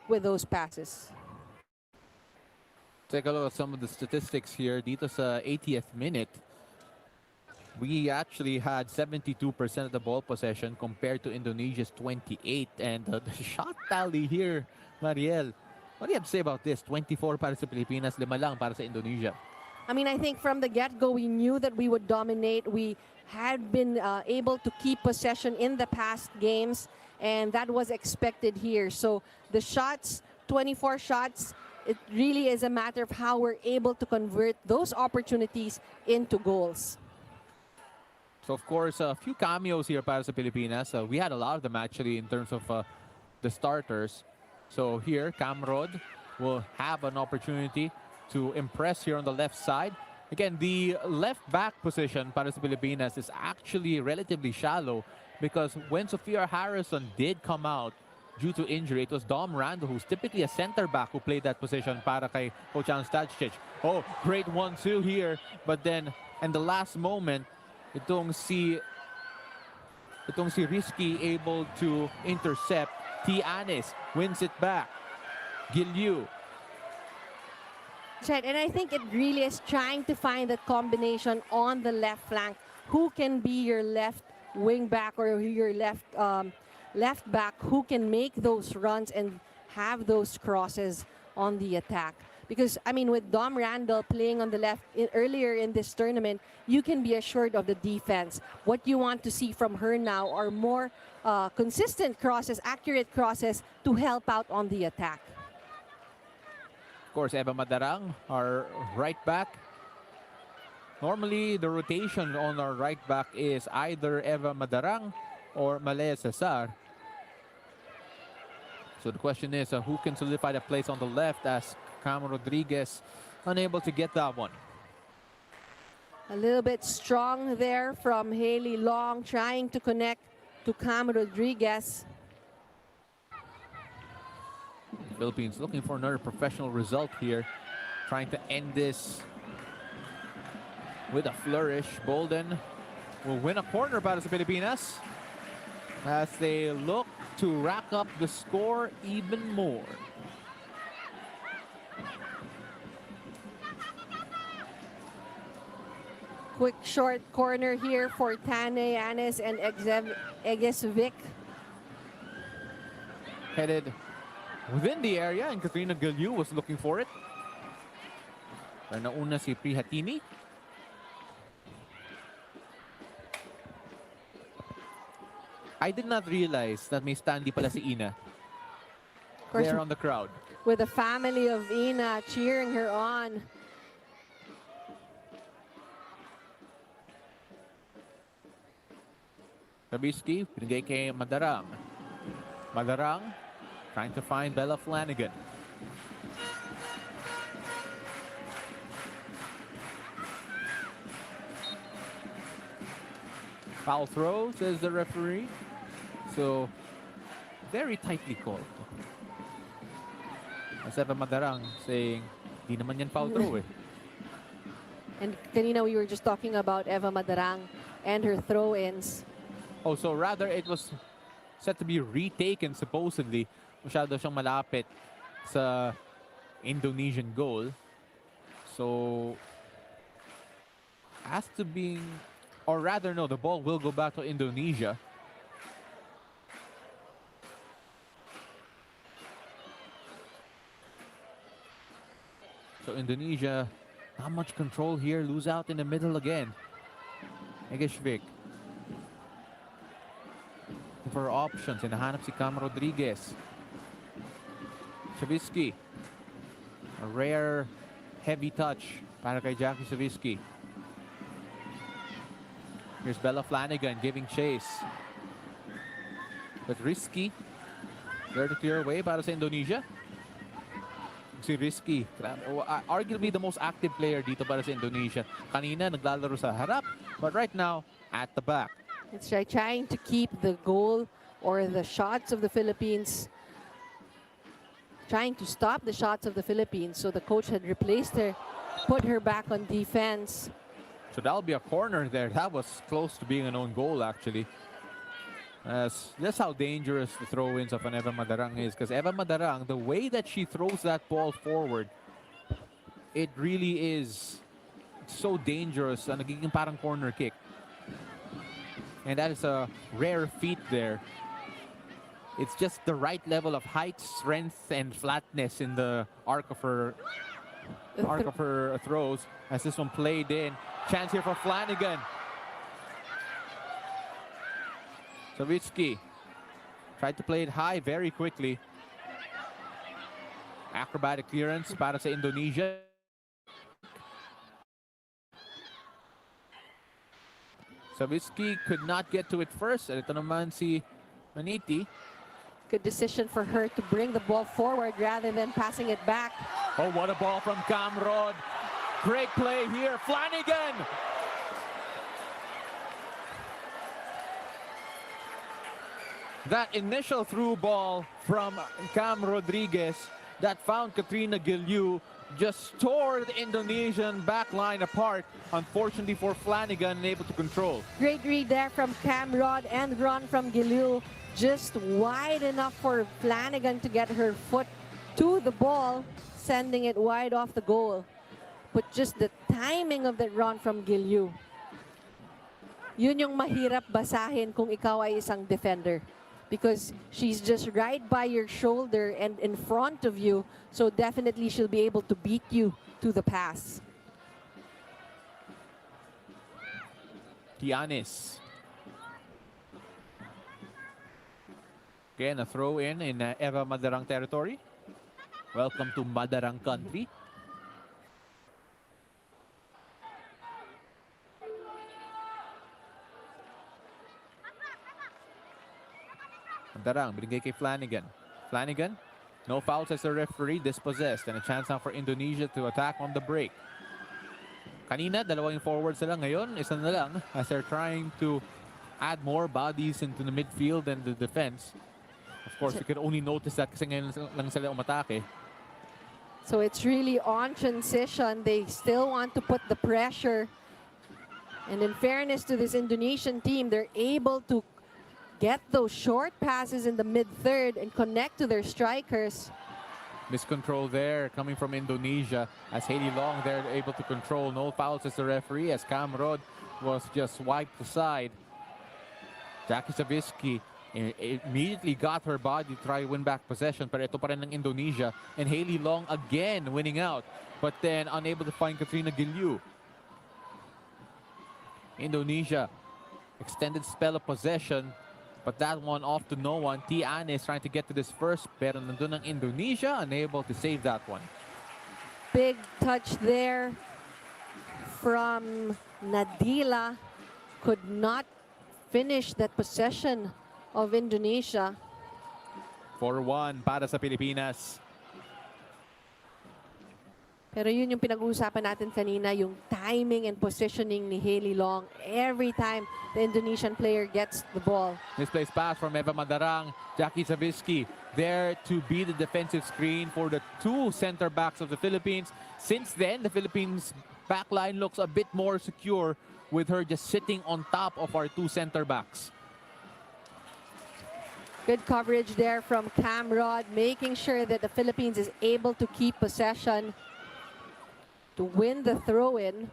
Speaker 3: with those passes.
Speaker 1: Take a look at some of the statistics here. Dito sa 80th minute, we actually had 72% of the ball possession compared to Indonesia's 28. And the shot tally here, Mariel, what do you have to say about this? 24 para sa Pilipinas, 5 lang para sa Indonesia.
Speaker 3: I mean, I think from the get-go, we knew that we would dominate. We had been able to keep possession in the past games, and that was expected here. So the shots, 24 shots, it really is a matter of how we're able to convert those opportunities into goals.
Speaker 1: So, of course, a few cameos here para sa Pilipinas. We had a lot of them, actually, in terms of the starters. So here, Cam Rod will have an opportunity to impress here on the left side. Again, the left back position para sa Pilipinas is actually relatively shallow because when Sophia Harrison did come out due to injury, it was Dom Randall, who's typically a center back, who played that position para kay Coach Alan Stacic. Oh, great 1-2 here, but then in the last moment, itong si Risky able to intercept. T. Anis wins it back. Gilyu.
Speaker 3: Right, and I think it really is trying to find that combination on the left flank. Who can be your left wing back or your left back who can make those runs and have those crosses on the attack? Because, I mean, with Dom Randall playing on the left earlier in this tournament, you can be assured of the defense. What you want to see from her now are more consistent crosses, accurate crosses to help out on the attack.
Speaker 1: Of course, Eva Madarang, our right back. Normally, the rotation on our right back is either Eva Madarang or Malaya Cesar. So the question is, who can solidify the place on the left, as Cam Rodriguez unable to get that one.
Speaker 3: A little bit strong there from Haley Long, trying to connect to Cam Rodriguez.
Speaker 1: Philippines looking for another professional result here. Trying to end this with a flourish. Bolden will win a corner para sa Pilipinas as they look to rack up the score even more.
Speaker 3: Quick short corner here for Tane Yanes and Egesvic.
Speaker 1: Headed within the area, and Katrina Gilyu was looking for it. Pero nauna si Prihatini. I did not realize that may standee pala si Ina there on the crowd.
Speaker 3: With the family of Ina cheering her on.
Speaker 1: Trubisky, binigay kay Madarang. Madarang trying to find Bella Flanagan. Foul throw, says the referee. So, very tightly called. As Eva Madarang saying, di naman yan foul throw eh.
Speaker 3: And kanina we were just talking about Eva Madarang and her throw-ins.
Speaker 1: Oh, so rather it was set to be retaken supposedly. Masyado siyang malapit sa Indonesian goal. So, has to be, or rather no, the ball will go back to Indonesia. So Indonesia, not much control here, lose out in the middle again. Egeshvik. For options, hinahanap si Cam Rodriguez. Savitsky. A rare heavy touch para kay Jackie Savitsky. Here's Bella Flanagan giving chase. But risky. There to clear away para sa Indonesia. Si Risky, arguably the most active player dito para sa Indonesia. Kanina naglalaro sa harap, but right now at the back.
Speaker 3: It's right, trying to keep the goal or the shots of the Philippines, trying to stop the shots of the Philippines. So the coach had replaced her, put her back on defense.
Speaker 1: So that'll be a corner there. That was close to being an own goal, actually. That's how dangerous the throw-ins of an Eva Madarang is. Because Eva Madarang, the way that she throws that ball forward, it really is so dangerous. Nagiging parang corner kick. And that is a rare feat there. It's just the right level of height, strength, and flatness in the arc of her throws. As this one played in. Chance here for Flanagan. Savitsky tried to play it high very quickly. Acrobatic clearance para sa Indonesia. Savitsky could not get to it first. Ito naman si Maniti.
Speaker 3: Good decision for her to bring the ball forward rather than passing it back.
Speaker 1: Oh, what a ball from Camrod. Great play here. Flanagan. That initial through ball from Cam Rodriguez that found Katrina Gilyu just tore the Indonesian back line apart. Unfortunately for Flanagan, unable to control.
Speaker 3: Great read there from Cam Rod and run from Gilyu. Just wide enough for Flanagan to get her foot to the ball, sending it wide off the goal. But just the timing of that run from Gilyu. Yun yung mahirap basahin kung ikaw ay isang defender. Because she's just right by your shoulder and in front of you. So definitely she'll be able to beat you to the pass.
Speaker 1: Giannis. Again, a throw in Eva Madarang territory. Welcome to Madarang country. Madarang, binigay kay Flanagan. Flanagan, no fouls as the referee, dispossessed. And a chance now for Indonesia to attack on the break. Kanina, dalawang forwards na lang. Ngayon, isa na lang as they're trying to add more bodies into the midfield and the defense. Of course, you can only notice that kasi ngayon lang sila umatake.
Speaker 3: So it's really on transition. They still want to put the pressure. And in fairness to this Indonesian team, they're able to get those short passes in the mid-third and connect to their strikers.
Speaker 1: Miscontrol there coming from Indonesia as Hailey Long there able to control. No fouls as the referee as Cam Rod was just wiped aside. Jackie Savitsky immediately got her body to try win back possession, pero ito pa rin ng Indonesia, and Hailey Long again winning out, but then unable to find Katrina Giliu. Indonesia extended spell of possession, but that one off to no one. Tiane is trying to get to this first, pero nandun ng Indonesia, unable to save that one.
Speaker 3: Big touch there from Nadila. Could not finish that possession of Indonesia.
Speaker 1: 4-1 para sa Pilipinas.
Speaker 3: Pero yun yung pinag-uusapan natin kanina, yung timing and positioning ni Hailey Long every time the Indonesian player gets the ball.
Speaker 1: Misplaced pass from Eva Madarang. Jackie Savitsky there to be the defensive screen for the two center backs of the Philippines. Since then, the Philippines backline looks a bit more secure with her just sitting on top of our two center backs.
Speaker 3: Good coverage there from Cam Rod, making sure that the Philippines is able to keep possession to win the throw-in.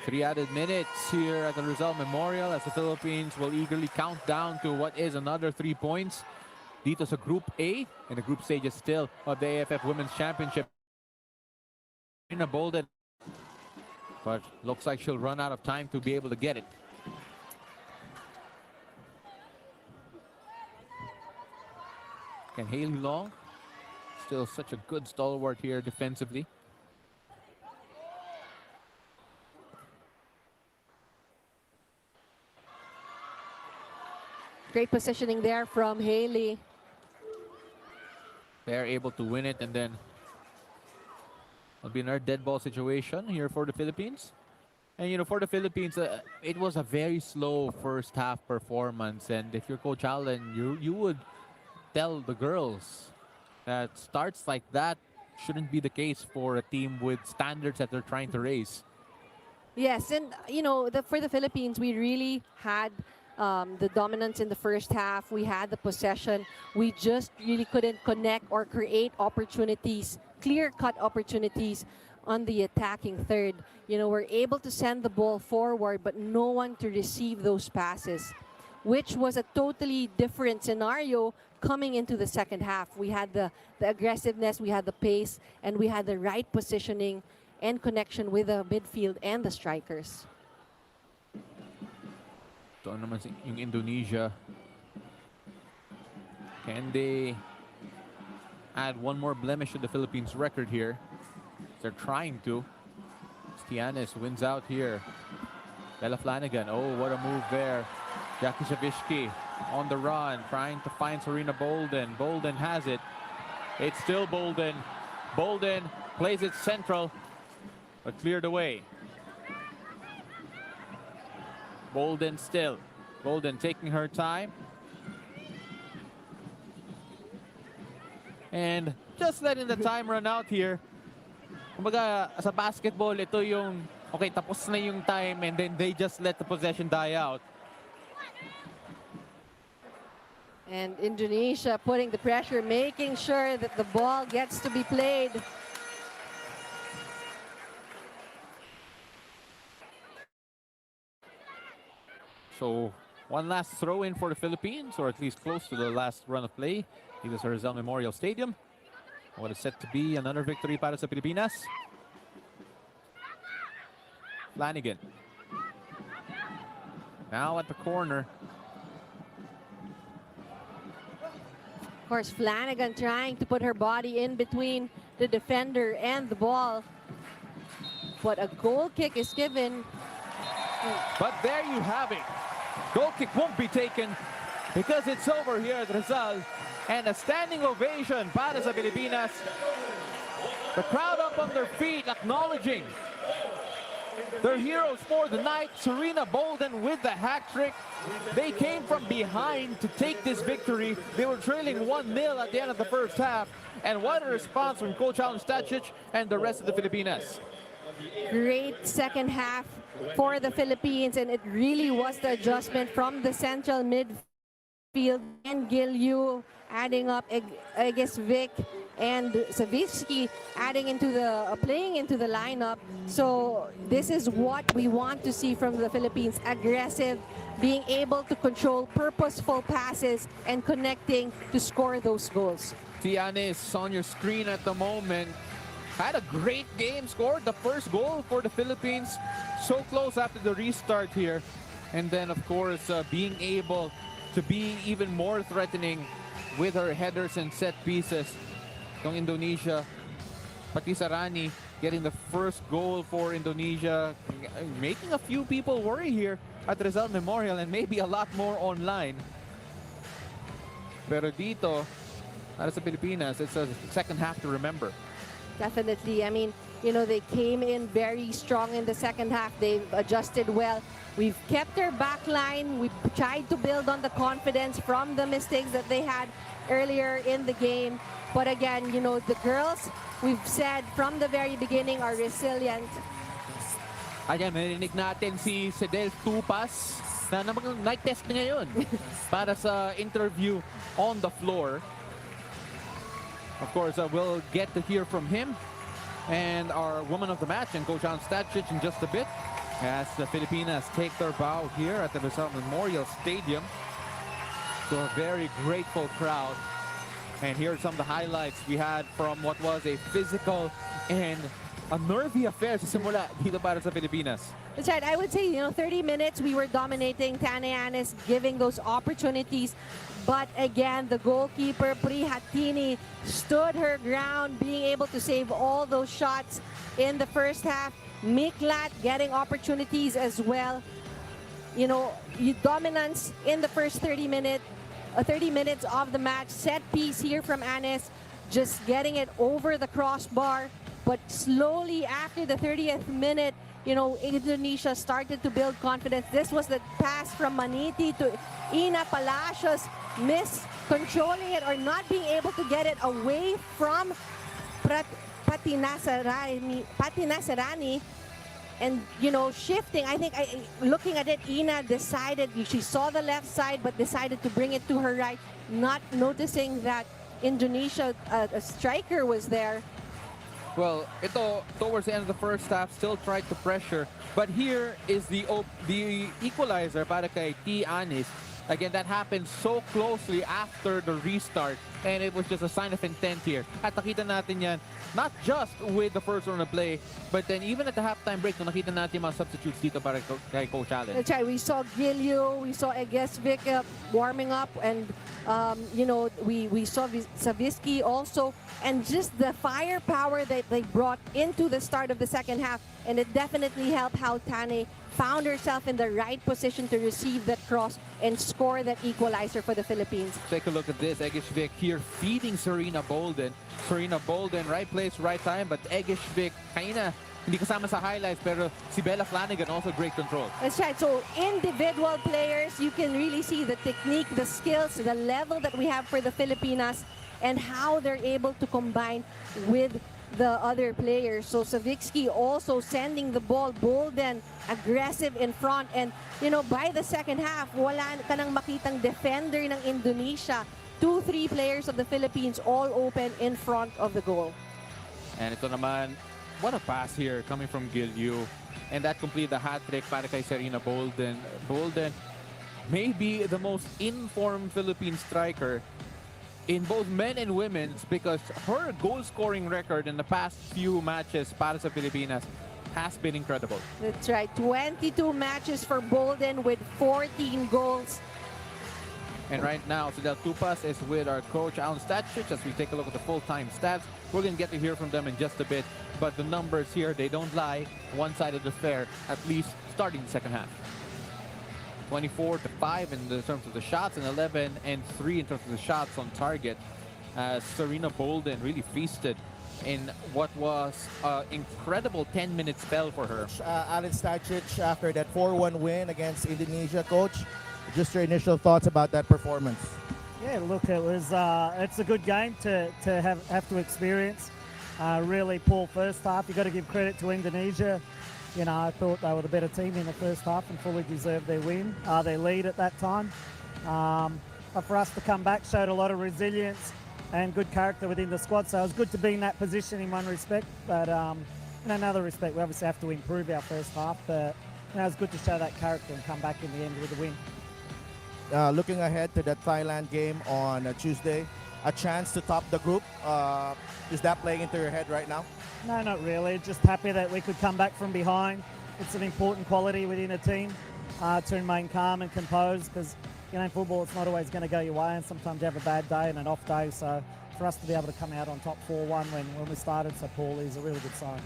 Speaker 1: 3 added minutes here at the Rizal Memorial as the Philippines will eagerly count down to what is another 3 points. Dito sa Group A, and the group stage is still of the AFF Women's Championship. BOLDEN, but looks like she'll run out of time to be able to get it. And Hailey Long, still such a good stalwart here defensively.
Speaker 3: Great positioning there from Hailey.
Speaker 1: They're able to win it, and then it'll be another dead ball situation here for the Philippines. And you know, for the Philippines, it was a very slow first half performance. And if you're Coach Allen, you would tell the girls that starts like that shouldn't be the case for a team with standards that they're trying to raise.
Speaker 3: Yes, and you know, for the Philippines, we really had the dominance in the first half. We had the possession. We just really couldn't connect or create opportunities, clear-cut opportunities on the attacking third. You know, we're able to send the ball forward, but no one to receive those passes, which was a totally different scenario coming into the second half. We had the aggressiveness, we had the pace, and we had the right positioning and connection with the midfield and the strikers.
Speaker 1: Ito naman yung Indonesia. Can they add one more blemish to the Philippines record here? They're trying to. Stianes wins out here. Bella Flanagan, oh, what a move there. Jackie Savitsky on the run, trying to find Serena Bolden. Bolden has it. It's still Bolden. Bolden plays it central, but cleared away. Bolden still. Bolden taking her time. And just letting the time run out here. Kumbaga, sa basketball, ito yung, okay, tapos na yung time, and then they just let the possession die out.
Speaker 3: And Indonesia putting the pressure, making sure that the ball gets to be played.
Speaker 1: So, one last throw-in for the Philippines, or at least close to the last run of play. Dito sa Rizal Memorial Stadium. What is set to be another victory para sa Pilipinas. Flanagan. Now at the corner.
Speaker 3: Of course, Flanagan trying to put her body in between the defender and the ball. But a goal kick is given.
Speaker 1: But there you have it. Goal kick won't be taken because it's over here at Rizal. And a standing ovation para sa Pilipinas. The crowd up on their feet acknowledging Their heroes for the night, Serena Bolden with the hat trick. They came from behind to take this victory. They were trailing 1-0 at the end of the first half. And what a response from Coach Alan Stacic and the rest of the Filipinas.
Speaker 3: Great second half for the Philippines, and it really was the adjustment from the central midfield and Gilyu adding up, I guess Vic and Savitsky adding into the playing into the lineup. So this is what we want to see from the Philippines: aggressive, being able to control purposeful passes and connecting to score those goals.
Speaker 1: Tiane is on your screen at the moment. Had a great game, scored the first goal for the Philippines. So close after the restart here. And then, of course, being able to be even more threatening with her headers and set pieces. Itong Indonesia, pati Sarani getting the first goal for Indonesia, making a few people worry here at Rizal Memorial and maybe a lot more online. Pero dito, para sa Pilipinas, it's a second half to remember.
Speaker 3: Definitely. I mean, you know, they came in very strong in the second half. They've adjusted well. We've kept their back line. We've tried to build on the confidence from the mistakes that they had earlier in the game. But again, you know, the girls, we've said from the very beginning, are resilient.
Speaker 1: Ayan, narinig natin si Cedel Tupas na night test na ngayon para sa interview on the floor. Of course, we'll get to hear from him and our woman of the match and Coach Alan Stacic in just a bit as the Filipinas take their bow here at the Rizal Memorial Stadium. So a very grateful crowd. And here are some of the highlights we had from what was a physical and a nervy affair sa simula dito para sa Pilipinas.
Speaker 3: That's right. I would say, you know, 30 minutes we were dominating. Tanayanes giving those opportunities. But again, the goalkeeper, Prihatini, stood her ground, being able to save all those shots in the first half. Miklat getting opportunities as well. You know, dominance in the first 30 minutes of the match. Set piece here from Anes, just getting it over the crossbar. But slowly after the 30th minute, you know, Indonesia started to build confidence. This was the pass from Maniti to Ina Palacios, controlling it or not being able to get it away from Patinasarani. And, you know, shifting, I think, looking at it, Ina decided, she saw the left side, but decided to bring it to her right, not noticing that Indonesia, a striker was there.
Speaker 1: Well, ito, towards the end of the first half, still tried to pressure. But here is the equalizer para kay T. Anis. Again, that happened so closely after the restart. And it was just a sign of intent here. At nakita natin yan, not just with the first run of play, but then even at the halftime break, nakita natin mga substitutes dito para kay Coach Allen.
Speaker 3: That's right. We saw Gilyu, we saw, I guess, Vic warming up, and, you know, we saw Savitsky also. And just the firepower that they brought into the start of the second half. And it definitely helped how Tane found herself in the right position to receive that cross and score that equalizer for the Philippines.
Speaker 1: Take a look at this. Egishvik here feeding Serena Bolden. Serena Bolden, right place, right time. But Egishvik, kanina, hindi kasama sa highlights, pero si Bella Flanagan also great control.
Speaker 3: That's right. So individual players, you can really see the technique, the skills, the level that we have for the Filipinas and how they're able to combine with the other players. So Savitsky also sending the ball, Bolden aggressive in front, and you know, by the second half, wala ka nang makitang defender ng Indonesia. 2-3 players of the Philippines all open in front of the goal.
Speaker 1: And ito naman, what a pass here coming from Gilyu. And that completed the hat-trick para kay Serena Bolden. Bolden may be the most informed Philippine striker in both men and women's, because her goal-scoring record in the past few matches para sa Pilipinas has been incredible.
Speaker 3: That's right. 22 matches for Bolden with 14 goals.
Speaker 1: And right now, Cedel Tupas is with our coach, Alan Stacic, as we take a look at the full-time stats. We're going to get to hear from them in just a bit. But the numbers here, they don't lie. One side of the fair, at least starting the second half. 24-5 in terms of the shots, and 11-3 in terms of the shots on target. Serena Bolden really feasted in what was an incredible 10-minute spell for her.
Speaker 5: Alan Stacic, after that 4-1 win against Indonesia, coach, just your initial thoughts about that performance.
Speaker 6: Yeah, look, it's a good game to have to experience. Really poor first half. You got to give credit to Indonesia. You know, I thought they were the better team in the first half and fully deserved their win, their lead at that time. But for us to come back showed a lot of resilience and good character within the squad. So it was good to be in that position in one respect, but in another respect, we obviously have to improve our first half. But you know, it's good to show that character and come back in the end with a win.
Speaker 5: Looking ahead to the Thailand game on Tuesday, a chance to top the group. Is that playing into your head right now?
Speaker 6: No, not really. Just happy that we could come back from behind. It's an important quality within a team to remain calm and composed, because you know, in football it's not always going to go your way, and sometimes you have a bad day and an off day. So for us to be able to come out on top 4-1 when we started so poorly is a really good sign.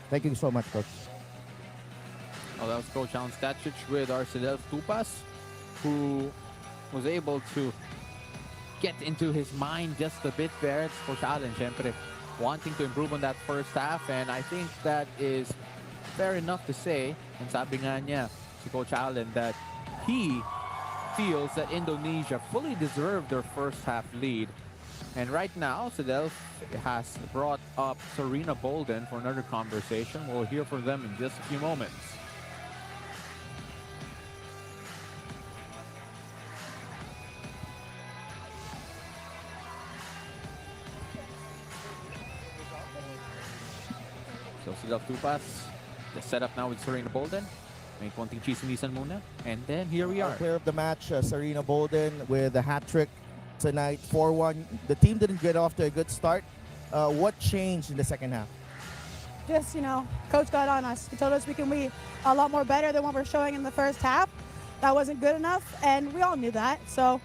Speaker 5: Thank you so much, coach.
Speaker 1: Well, that was Coach Alan Stacic with Arcedel Tupas, who was able to get into his mind just a bit there. It's Coach Alan, syempre, wanting to improve on that first half, and I think that is fair enough to say. And sabi nga niya, si Coach Alan, that he feels that Indonesia fully deserved their first half lead. And right now, Arcedel has brought up Serena Bolden for another conversation. We'll hear from them in just a few moments. So Arcedel Tupas, the setup now with Serena Bolden. May konting chismisan muna. And then here we are.
Speaker 5: Player of the match, Serena Bolden with a hat trick tonight, 4-1. The team didn't get off to a good start. What changed in the second half?
Speaker 7: Just, you know, coach got on us. He told us we can be a lot more better than what we're showing in the first half. That wasn't good enough, and we all knew that. So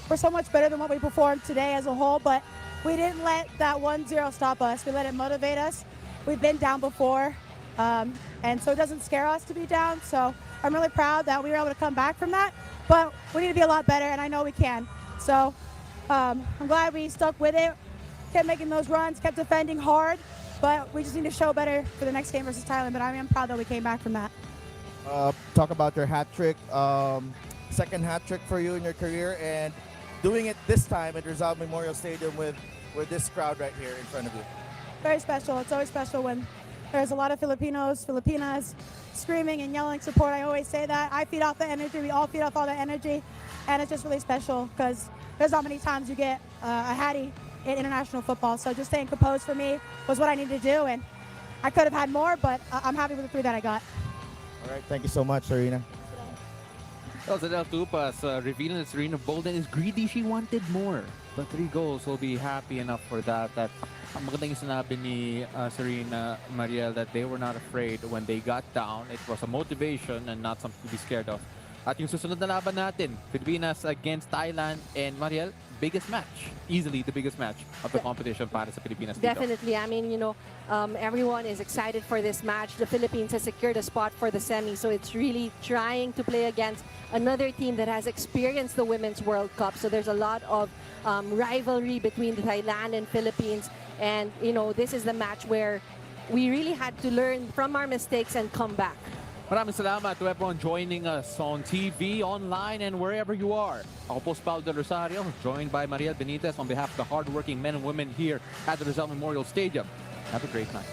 Speaker 7: we're so much better than what we performed today as a whole, but we didn't let that 1-0 stop us. We let it motivate us. We've been down before, and so it doesn't scare us to be down. So I'm really proud that we were able to come back from that, but we need to be a lot better, and I know we can. So I'm glad we stuck with it, kept making those runs, kept defending hard, but we just need to show better for the next game versus Thailand. But I am proud that we came back from that.
Speaker 5: Talk about your hat trick, second hat trick for you in your career, and doing it this time at Rizal Memorial Stadium with this crowd right here in front of you.
Speaker 7: Very special. It's always special when there's a lot of Filipinos, Filipinas screaming and yelling support. I always say that. I feed off the energy. We all feed off all the energy, and it's just really special because there's not many times you get a hattie in international football. So just staying composed for me was what I needed to do, and I could have had more, but I'm happy with the 3 that I got.
Speaker 5: All right, thank you so much, Serena.
Speaker 1: Arcedel Tupas revealing that Serena Bolden is greedy. She wanted more. But 3 goals will be happy enough for that. At ang magandang sinabi ni Serena Mariel that they were not afraid when they got down. It was a motivation and not something to be scared of. At yung susunod na laban natin, Pilipinas against Thailand, and Mariel, biggest match. Easily the biggest match of the competition para sa Pilipinas dito.
Speaker 3: Definitely. I mean, you know, everyone is excited for this match. The Philippines has secured a spot for the semi, so it's really trying to play against another team that has experienced the Women's World Cup. So there's a lot of rivalry between the Thailand and Philippines. And, you know, this is the match where we really had to learn from our mistakes and come back.
Speaker 1: Maraming salamat to everyone joining us on TV, online, and wherever you are. Ako po si Paul Del Rosario, joined by Mariel Benitez on behalf of the hardworking men and women here at the Rizal Memorial Stadium. Have a great night.